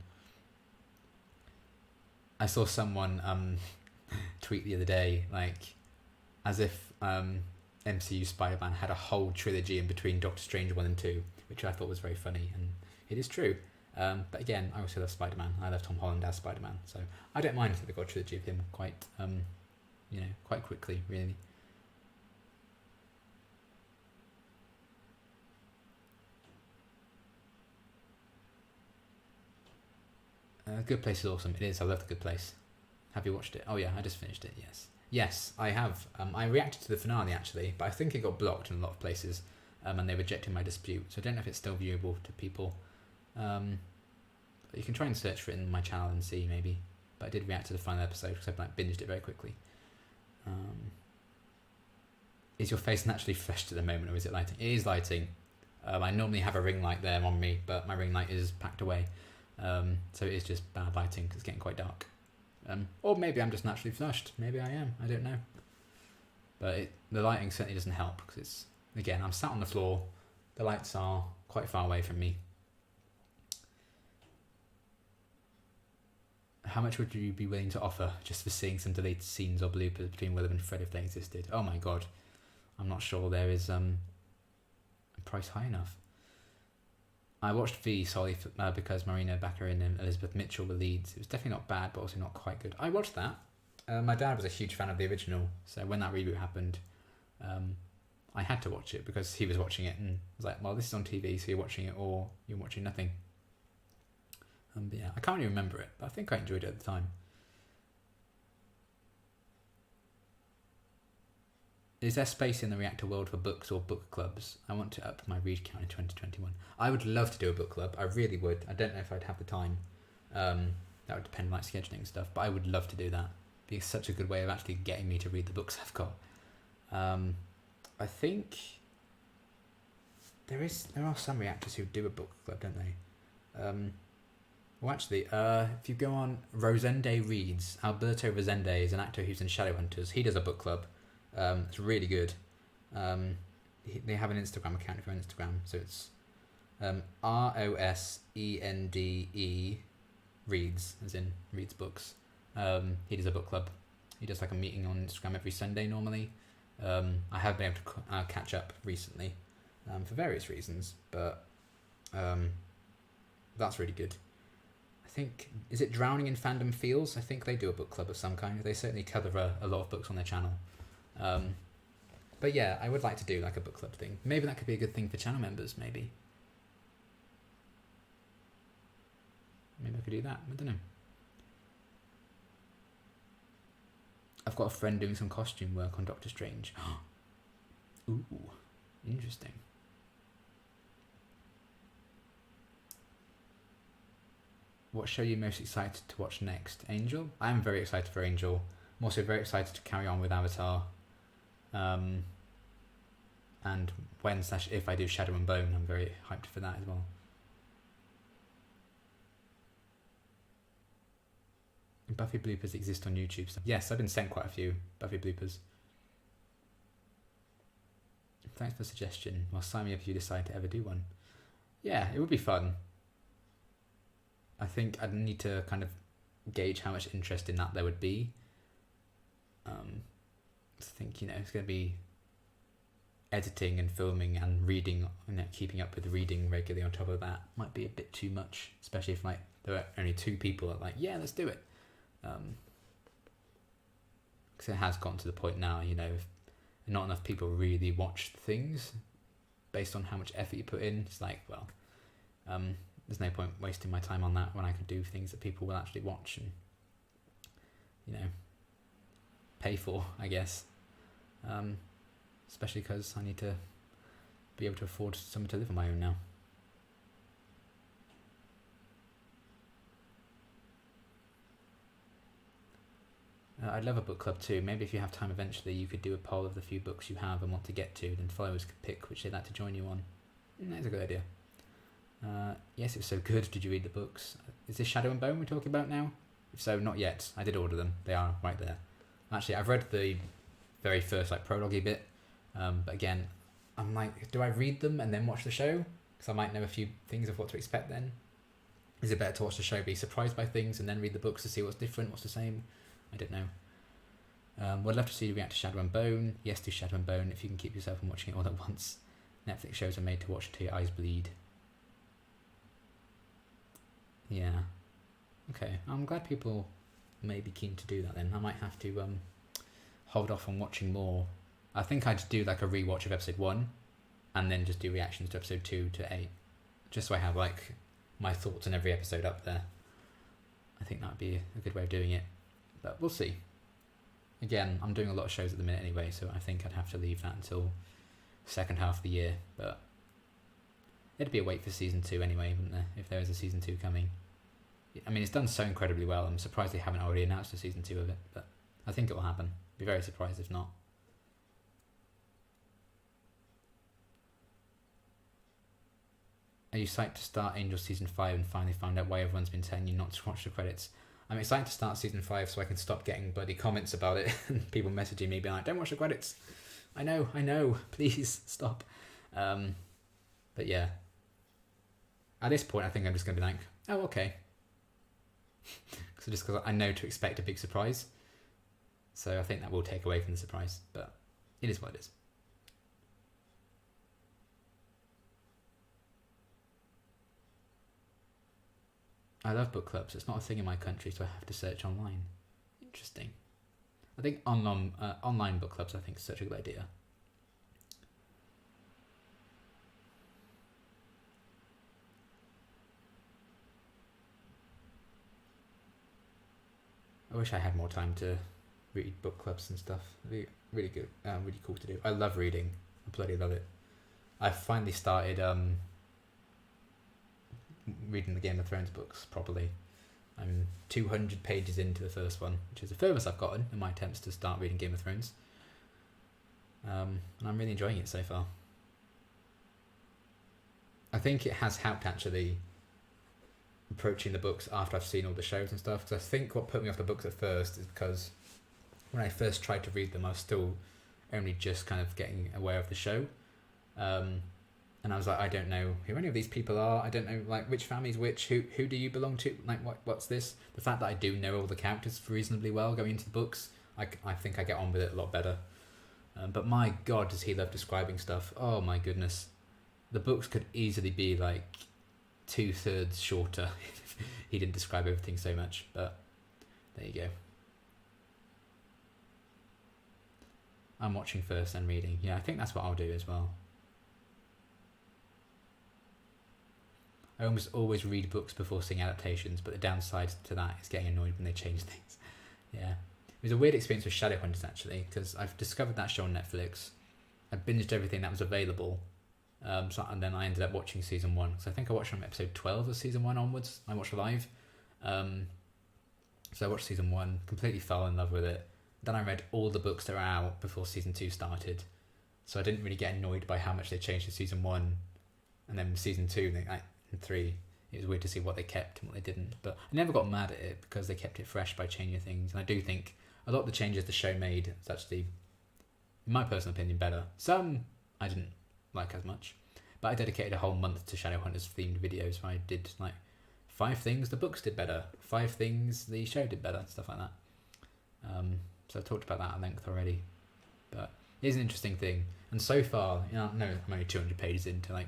I saw someone tweet the other day, like, as if MCU Spider-Man had a whole trilogy in between Doctor Strange 1 and 2, which I thought was very funny, and it is true. But again, I also love Spider-Man. I love Tom Holland as Spider-Man, so I don't mind if they've got a trilogy of him quite quickly, really. Good Place is awesome. It is. I love The Good Place. Have you watched it? Oh yeah, I just finished it. Yes, I have. I reacted to the finale actually, but I think it got blocked in a lot of places, and they rejected my dispute. So I don't know if it's still viewable to people. But you can try and search for it in my channel and see maybe. But I did react to the final episode because I've like binged it very quickly. Is your face naturally flushed at the moment, or is it lighting? It is lighting. I normally have a ring light there on me, but my ring light is packed away. So it is just bad lighting because it's getting quite dark. Or maybe I'm just naturally flushed. Maybe I am. I don't know. But the lighting certainly doesn't help because it's, again, I'm sat on the floor. The lights are quite far away from me. How much would you be willing to offer just for seeing some deleted scenes or bloopers between Willem and Fred if they existed? Oh my god. I'm not sure there is a price high enough. I watched V solely because Marina Baccarin and Elizabeth Mitchell were leads. It was definitely not bad, but also not quite good. I watched that. My dad was a huge fan of the original, so when that reboot happened, I had to watch it because he was watching it and was like, well, this is on TV, so you're watching it or you're watching nothing. But yeah, I can't really remember it, but I think I enjoyed it at the time. Is there space in the Reactor world for books or book clubs? I want to up my read count in 2021. I would love to do a book club. I really would. I don't know if I'd have the time. That would depend on like scheduling and stuff, but I would love to do that. It'd be such a good way of actually getting me to read the books I've got. I think there are some reactors who do a book club, don't they? Well, actually, if you go on Rosende Reads, Alberto Rosende is an actor who's in Shadowhunters. He does a book club. It's really good. They have an Instagram account if you're on Instagram, so it's ROSENDE Reads, as in reads books. He does a book club. He does like a meeting on Instagram every Sunday normally. I have been able to catch up recently for various reasons, but that's really good. I think, is it Drowning in Fandom Feels? I think they do a book club of some kind. They certainly cover a lot of books on their channel. But yeah, I would like to do like a book club thing. Maybe that could be a good thing for channel members, maybe. Maybe I could do that. I don't know. I've got a friend doing some costume work on Doctor Strange. Ooh, interesting. What show are you most excited to watch next? Angel? I'm very excited for Angel. I'm also very excited to carry on with Avatar. And when/if I do Shadow and Bone, I'm very hyped for that as well. Buffy bloopers exist on YouTube. Yes, I've been sent quite a few Buffy bloopers. Thanks for the suggestion. Well, sign me up if you decide to ever do one. Yeah, it would be fun. I think I'd need to kind of gauge how much interest in that there would be. I think, it's going to be editing and filming and reading, keeping up with reading regularly on top of that might be a bit too much, especially if there are only two people that yeah, let's do it. Because it has gotten to the point now, if not enough people really watch things based on how much effort you put in. It's there's no point wasting my time on that when I could do things that people will actually watch and pay for, I guess. Especially because I need to be able to afford somewhere to live on my own now. I'd love a book club too. Maybe if you have time eventually, you could do a poll of the few books you have and want to get to, then followers could pick which they'd like to join you on. That's a good idea. Yes, it was so good. Did you read the books? Is this Shadow and Bone we're talking about now? If so, not yet. I did order them. They are right there. Actually, I've read the very first prologue-y bit, but again, I'm like, do I read them and then watch the show? Because I might know a few things of what to expect then. Is it better to watch the show, be surprised by things, and then read the books to see what's different, what's the same? I don't know. Would love to see you react to Shadow and Bone. Yes, to Shadow and Bone if you can keep yourself from watching it all at once. Netflix shows are made to watch until your eyes bleed. Yeah. Okay, I'm glad people may be keen to do that then. I might have to hold off on watching more. I think I'd do a rewatch of episode 1 and then just do reactions to episode 2 to 8. Just so I have my thoughts on every episode up there. I think that'd be a good way of doing it. But we'll see. Again, I'm doing a lot of shows at the minute anyway, so I think I'd have to leave that until second half of the year. But it'd be a wait for season 2 anyway, wouldn't there? If there is a season 2 coming. I mean, it's done so incredibly well. I'm surprised they haven't already announced a season 2 of it, but I think it will happen. Be very surprised if not. Are you psyched to start Angel Season 5 and finally find out why everyone's been telling you not to watch the credits? I'm excited to start Season 5 so I can stop getting bloody comments about it and people messaging me being like, don't watch the credits. I know, please stop. But yeah. At this point, I think I'm just going to be like, oh, okay. Just because I know to expect a big surprise. So I think that will take away from the surprise, but it is what it is. I love book clubs. It's not a thing in my country, so I have to search online. Interesting. I think online book clubs, I think, is such a good idea. I wish I had more time to read book clubs and stuff. It'd be really good, really cool to do. I love reading. I bloody love it. I finally started reading the Game of Thrones books properly. I'm 200 pages into the first one, which is the furthest I've gotten in my attempts to start reading Game of Thrones. And I'm really enjoying it so far. I think it has helped actually approaching the books after I've seen all the shows and stuff, because I think what put me off the books at first is because when I first tried to read them I was still only just kind of getting aware of the show, and I was like, I don't know who any of these people are, I don't know which family's which, who do you belong to, what's this. The fact that I do know all the characters reasonably well going into the books, I think I get on with it a lot better. But my god, does he love describing stuff. Oh my goodness, the books could easily be 2/3 shorter if he didn't describe everything so much, but there you go. I'm watching first and reading. Yeah, I think that's what I'll do as well. I almost always read books before seeing adaptations, but the downside to that is getting annoyed when they change things. Yeah. It was a weird experience with Shadowhunters actually, because I've discovered that show on Netflix. I binged everything that was available. And then I ended up watching season 1. So I think I watched from episode 12 of season 1 onwards. I watched live. So I watched season 1, completely fell in love with it. Then I read all the books that were out before season 2 started. So I didn't really get annoyed by how much they changed in season 1. And then season 2 and 3, it was weird to see what they kept and what they didn't. But I never got mad at it because they kept it fresh by changing things. And I do think a lot of the changes the show made is actually, in my personal opinion, better. Some I didn't like as much, but I dedicated a whole month to Shadowhunters themed videos where I did 5 things the books did better, 5 things the show did better, stuff like that. So I've talked about that at length already, but it is an interesting thing. And so far, I know I'm only 200 pages into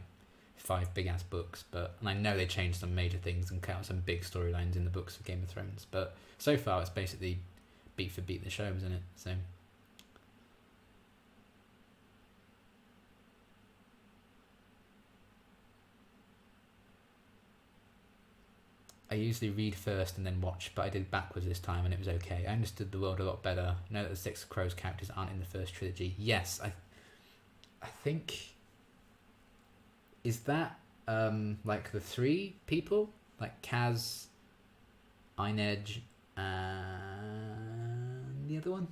5 big ass books, and I know they changed some major things and cut out some big storylines in the books of Game of Thrones, but so far it's basically beat for beat the show, isn't it? So I usually read first and then watch, but I did backwards this time and it was okay. I understood the world a lot better. I know that the Six of Crows characters aren't in the first trilogy. Yes, I think... Is that the 3 people? Kaz, Inej, and in the other one?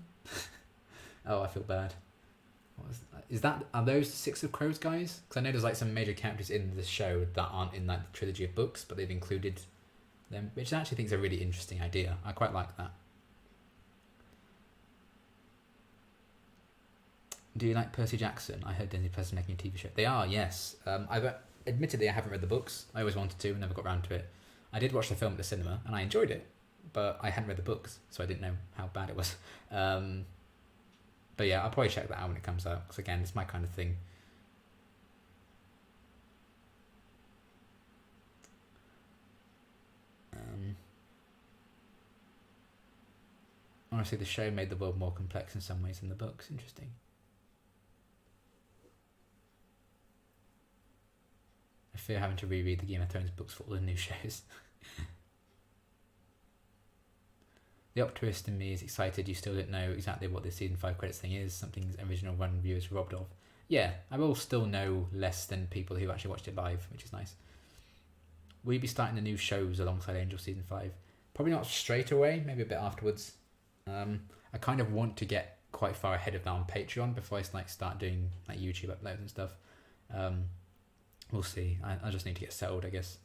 Oh, I feel bad. Are those the Six of Crows guys? Because I know there's like some major characters in the show that aren't in like the trilogy of books, but they've included them, which I actually think is a really interesting idea. I quite like that. Do you like Percy Jackson? I heard Disney Plus is making a TV show. They are, yes. Admittedly, I haven't read the books. I always wanted to, never got around to it. I did watch the film at the cinema, and I enjoyed it, but I hadn't read the books, so I didn't know how bad it was. But yeah, I'll probably check that out when it comes out, because again, it's my kind of thing. Honestly, the show made the world more complex in some ways than the books. Interesting. I fear having to reread the Game of Thrones books for all the new shows. The optimist in me is excited. You still don't know exactly what this season 5 credits thing is. Something original run viewers robbed of. Yeah, I will still know less than people who actually watched it live, which is nice. Will you be starting the new shows alongside Angel season 5? Probably not straight away, maybe a bit afterwards. I kind of want to get quite far ahead of that on Patreon before I start doing like YouTube uploads and stuff. We'll see. I just need to get settled, I guess.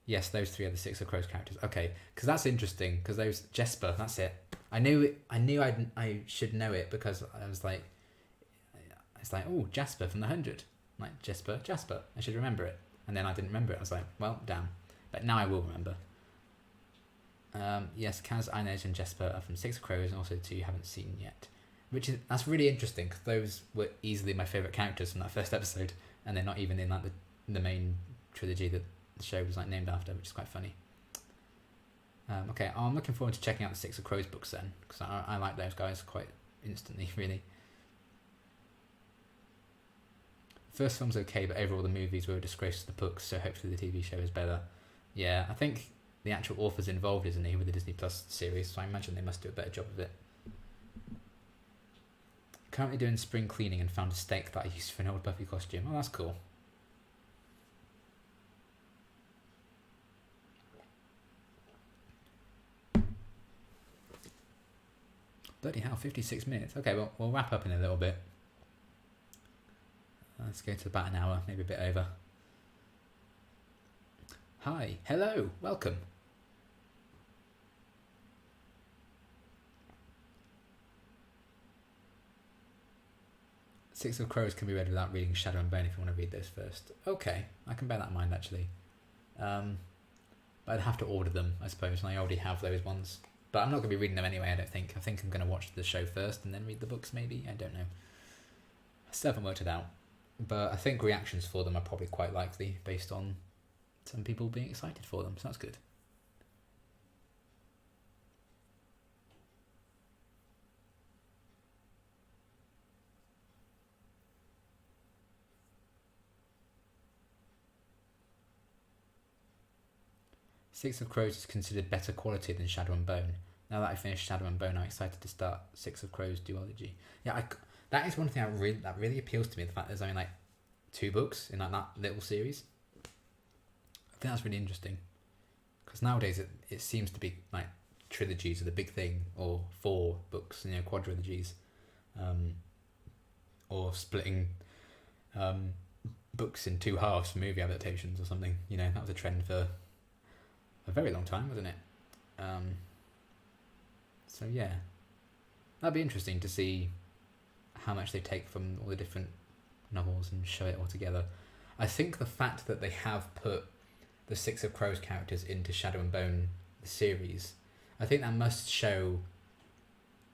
Yes, those 3 are the Six of Crows characters. Okay, because that's interesting. Because those Jesper, that's it. I knew I should know it because I was like, it's like, oh, Jasper from the 100. Like Jesper. I should remember it. And then I didn't remember it. I was like, well, damn. But now I will remember. Yes, Kaz, Inez, and Jesper are from Six of Crows, and also 2 you haven't seen yet. That's really interesting because those were easily my favourite characters from that first episode, and they're not even in like the main trilogy that the show was like named after, which is quite funny. Okay, I'm looking forward to checking out the Six of Crows books then, because I like those guys quite instantly, really. First film's okay, but overall the movies were a disgrace to the books, so hopefully the TV show is better. Yeah, I think the actual author's involved, isn't he, with the Disney Plus series, so I imagine they must do a better job of it. Currently doing spring cleaning and found a steak that I used for an old Buffy costume. Oh, that's cool. Bloody hell, 56 minutes. Okay, well, we'll wrap up in a little bit. Let's go to about an hour, maybe a bit over. Hi, hello, welcome. Six of Crows can be read without reading Shadow and Bone if you want to read those first. Okay, I can bear that in mind actually. But I'd have to order them, I suppose, and I already have those ones. But I'm not going to be reading them anyway, I don't think. I think I'm going to watch the show first and then read the books, maybe. I don't know. I still haven't worked it out. But I think reactions for them are probably quite likely, based on some people being excited for them, so that's good. Six of Crows is considered better quality than Shadow and Bone. Now that I finished Shadow and Bone, I'm excited to start Six of Crows duology. Yeah, that is one thing that really appeals to me, the fact there's only like 2 books in like that little series. I think that's really interesting. Because nowadays it seems to be like trilogies are the big thing, or 4 books, quadrilogies. Or splitting books in 2 halves for movie adaptations or something. That was a trend for a very long time, wasn't it? So yeah, that'd be interesting to see how much they take from all the different novels and show it all together. I think the fact that they have put the Six of Crows characters into Shadow and Bone, the series, I think that must show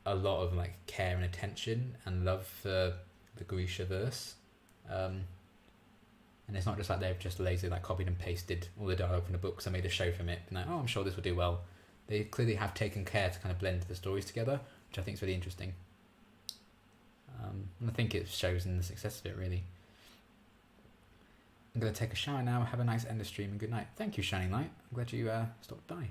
a lot of like care and attention and love for the Grisha-verse. And it's not just like they've just lazy like copied and pasted all the dialogue from the books and made a show from it. And like, oh, I'm sure this will do well. They clearly have taken care to kind of blend the stories together, which I think is really interesting. And I think it shows in the success of it, really. I'm going to take a shower now. Have a nice end of stream and good night. Thank you, Shining Light. I'm glad you stopped by.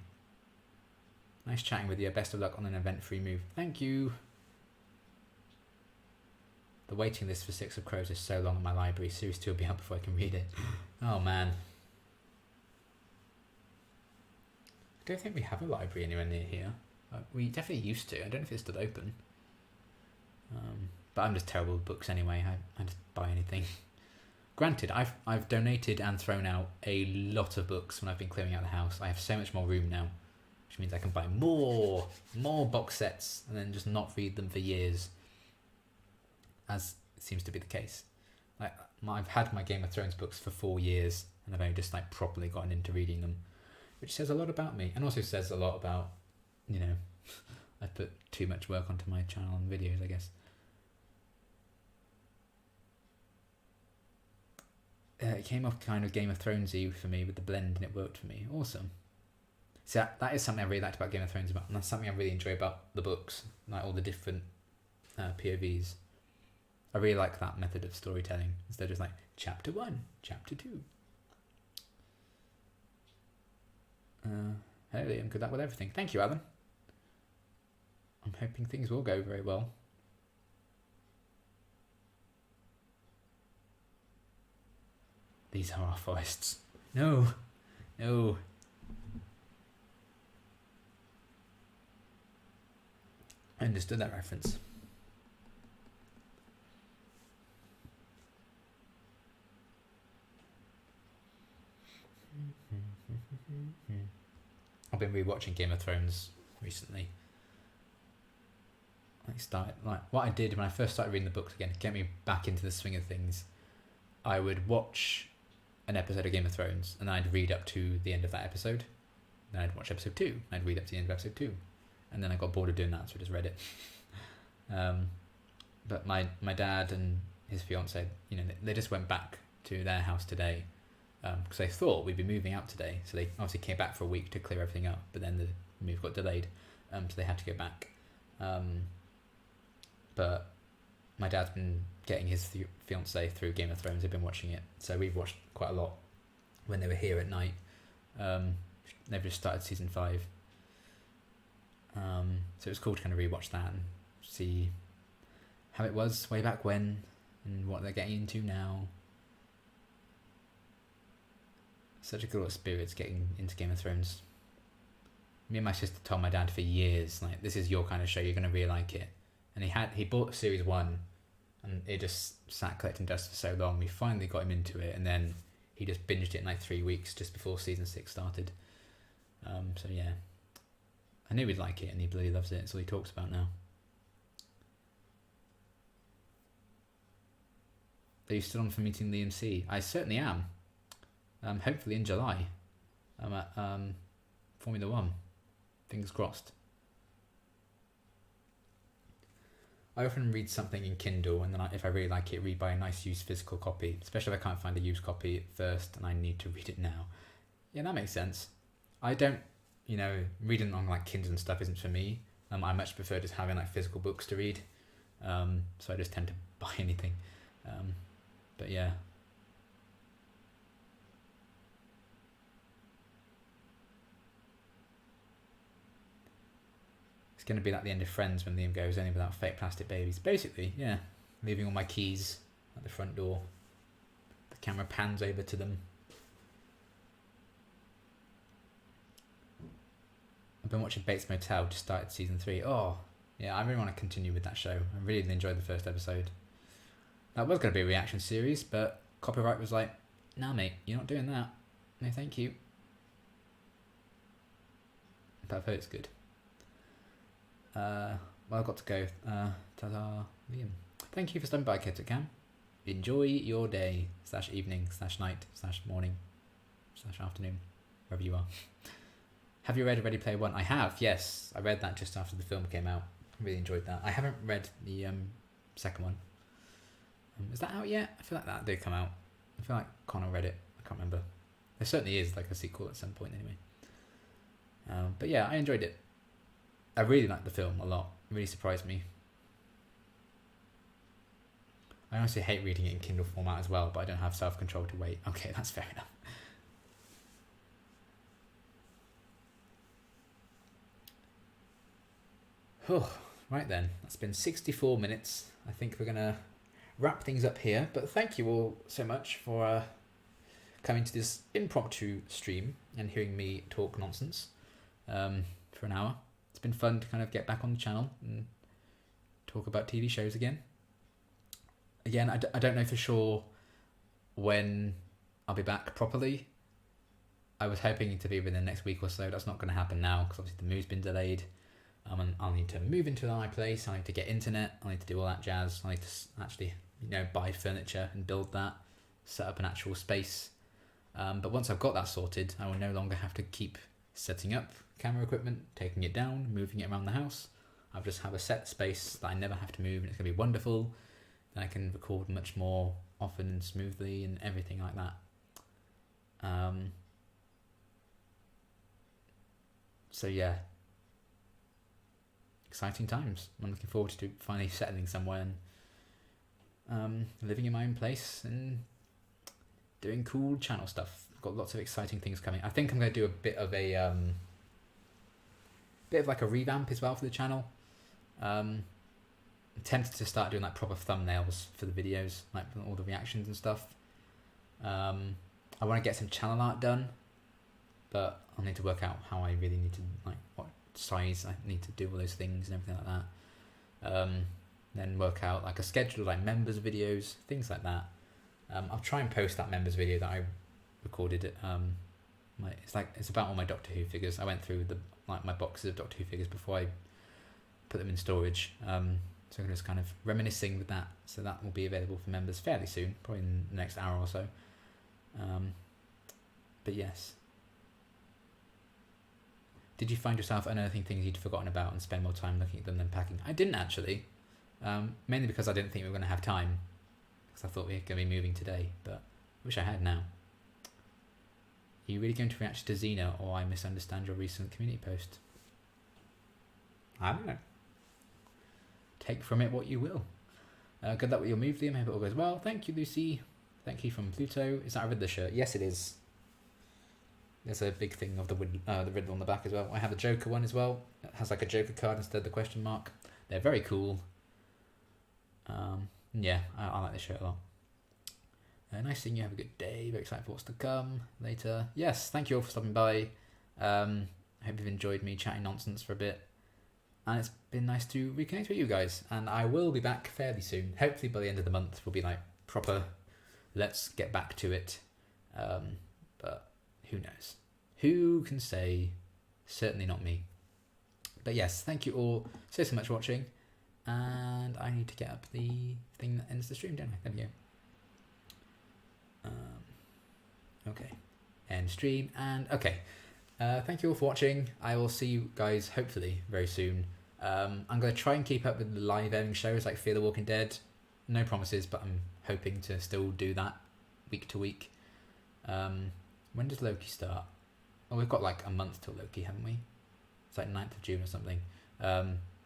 Nice chatting with you. Best of luck on an event-free move. Thank you. The waiting list for Six of Crows is so long in my library. Series 2 will be out before I can read it. Oh, man. I don't think we have a library anywhere near here. We definitely used to. I don't know if it's still open. But I'm just terrible with books anyway. I just buy anything. Granted, I've donated and thrown out a lot of books when I've been clearing out the house. I have so much more room now, which means I can buy more box sets and then just not read them for years, as seems to be the case. I've had my Game of Thrones books for 4 years, and I've only just properly gotten into reading them, which says a lot about me, and also says a lot about, I put too much work onto my channel and videos, I guess. It came off kind of Game of Thronesy for me with the blend, and it worked for me. Awesome. So that is something I really liked about Game of Thrones, and that's something I really enjoy about the books, like all the different POVs. I really like that method of storytelling, instead of just like chapter 1, chapter 2. Hey Liam, good luck with everything. Thank you, Alan. I'm hoping things will go very well. These are our forests. No. I understood that reference. I've been rewatching Game of Thrones recently. What I did when I first started reading the books again to get me back into the swing of things, I would watch an episode of Game of Thrones and then I'd read up to the end of that episode. Then I'd watch episode 2 and I'd read up to the end of episode 2. And then I got bored of doing that, so I just read it. But my dad and his fiance, they just went back to their house today because they thought we'd be moving out today. So they obviously came back for a week to clear everything up, but then the move got delayed, so they had to go back. But my dad's been getting his fiance through Game of Thrones. They've been watching it, so we've watched quite a lot when they were here at night. They've just started season 5. So it was cool to kind of rewatch that and see how it was way back when and what they're getting into now. Such a good experience getting into Game of Thrones. Me and my sister told my dad for years, this is your kind of show, you're going to really like it. And he bought series 1 and it just sat collecting dust for so long. We finally got him into it, and then he just binged it in 3 weeks just before season 6 started. So yeah, I knew he'd like it, and he bloody loves it. It's all he talks about now. Are you still on for meeting the MC? I certainly am. Hopefully in July. I'm at Formula 1. Fingers crossed. I often read something in Kindle, and then if I really like it, read by a nice used physical copy, especially if I can't find a used copy first and I need to read it now. Yeah, that makes sense. I don't, reading on Kindle and stuff isn't for me. I much prefer just having physical books to read. So I just tend to buy anything. But yeah. It's going to be like the end of Friends when Liam goes, only without fake plastic babies. Basically, yeah. Leaving all my keys at the front door. The camera pans over to them. I've been watching Bates Motel, just started season 3. Oh, yeah, I really want to continue with that show. I really enjoyed the first episode. That was going to be a reaction series, but copyright was like, nah mate, you're not doing that. No thank you. But I've heard it's good. Well, I've got to go. Ta-da, Liam. Thank you for stopping by, Ketacam. Enjoy your day, /evening, /night, /morning, /afternoon, wherever you are. Have you read Ready Player One? I have, yes. I read that just after the film came out. I really enjoyed that. I haven't read the second one. Is that out yet? I feel like that did come out. I feel like Connor read it. I can't remember. There certainly is a sequel at some point anyway. But yeah, I enjoyed it. I really liked the film a lot. It really surprised me. I honestly hate reading it in Kindle format as well, but I don't have self-control to wait. Okay, that's fair enough. Oh, right then. That's been 64 minutes. I think we're going to wrap things up here. But thank you all so much for coming to this impromptu stream and hearing me talk nonsense for an hour. it's been fun to kind of get back on the channel and talk about TV shows again. Again, I don't know for sure when I'll be back properly. I was hoping to be within the next week or so. That's not going to happen now because obviously the move's been delayed. And I'll need to move into my place. I need to get internet. I need to do all that jazz. I need to actually, buy furniture and build that, set up an actual space. But once I've got that sorted, I will no longer have to keep setting up camera equipment, taking it down, moving it around the house. I'll just have a set space that I never have to move, and it's going to be wonderful. Then I can record much more often and smoothly and everything like that. So yeah, exciting times. I'm looking forward to finally settling somewhere and living in my own place and doing cool channel stuff. I've got lots of exciting things coming. I think I'm going to do a bit of like a revamp as well for the channel. I'm tempted to start doing like proper thumbnails for the videos, like all the reactions and stuff. I want to get some channel art done, but I'll need to work out how I really need to, like what size I need to do all those things and everything like that. Then work out like a schedule, like members videos, things like that. I'll try and post that members video that I recorded. It's about all my Doctor Who figures. I went through my boxes of Doctor Who figures before I put them in storage. So I'm just kind of reminiscing with that. So that will be available for members fairly soon, probably in the next hour or so. But yes. Did you find yourself unearthing things you'd forgotten about and spend more time looking at them than packing? I didn't actually. Mainly because I didn't think we were going to have time. Because I thought we were going to be moving today. But I wish I had now. Are you really going to react to Xena, or I misunderstand your recent community post? I don't know. Take from it what you will. Good luck with your move, Liam. Hope it all goes well. Thank you, Lucy. Thank you from Pluto. Is that a Riddler shirt? Yes, it is. There's a big thing of the Riddler on the back as well. I have the Joker one as well. It has like a Joker card instead of the question mark. They're very cool. Yeah, I like this shirt a lot. Nice seeing you. Have a good day. Very excited for what's to come later. Yes, thank you all for stopping by. I hope you've enjoyed me chatting nonsense for a bit. And it's been nice to reconnect with you guys. And I will be back fairly soon. Hopefully by the end of the month we'll be like proper, let's get back to it. But who knows? Who can say? Certainly not me. But yes, thank you all so much for watching. And I need to get up the thing that ends the stream, don't I? There we go. Okay. End stream. And okay. Thank you all for watching. I will see you guys hopefully very soon. I'm going to try and keep up with the live airing shows like Fear the Walking Dead. No promises, but I'm hoping to still do that week to week. When does Loki start? Oh, we've got like a month till Loki, haven't we? It's like 9th of June or something.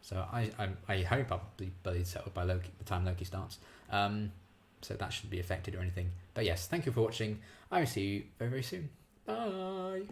So I hope I'll be fully settled by the time Loki starts. So that shouldn't be affected or anything. But yes, thank you for watching. I will see you very, very soon. Bye.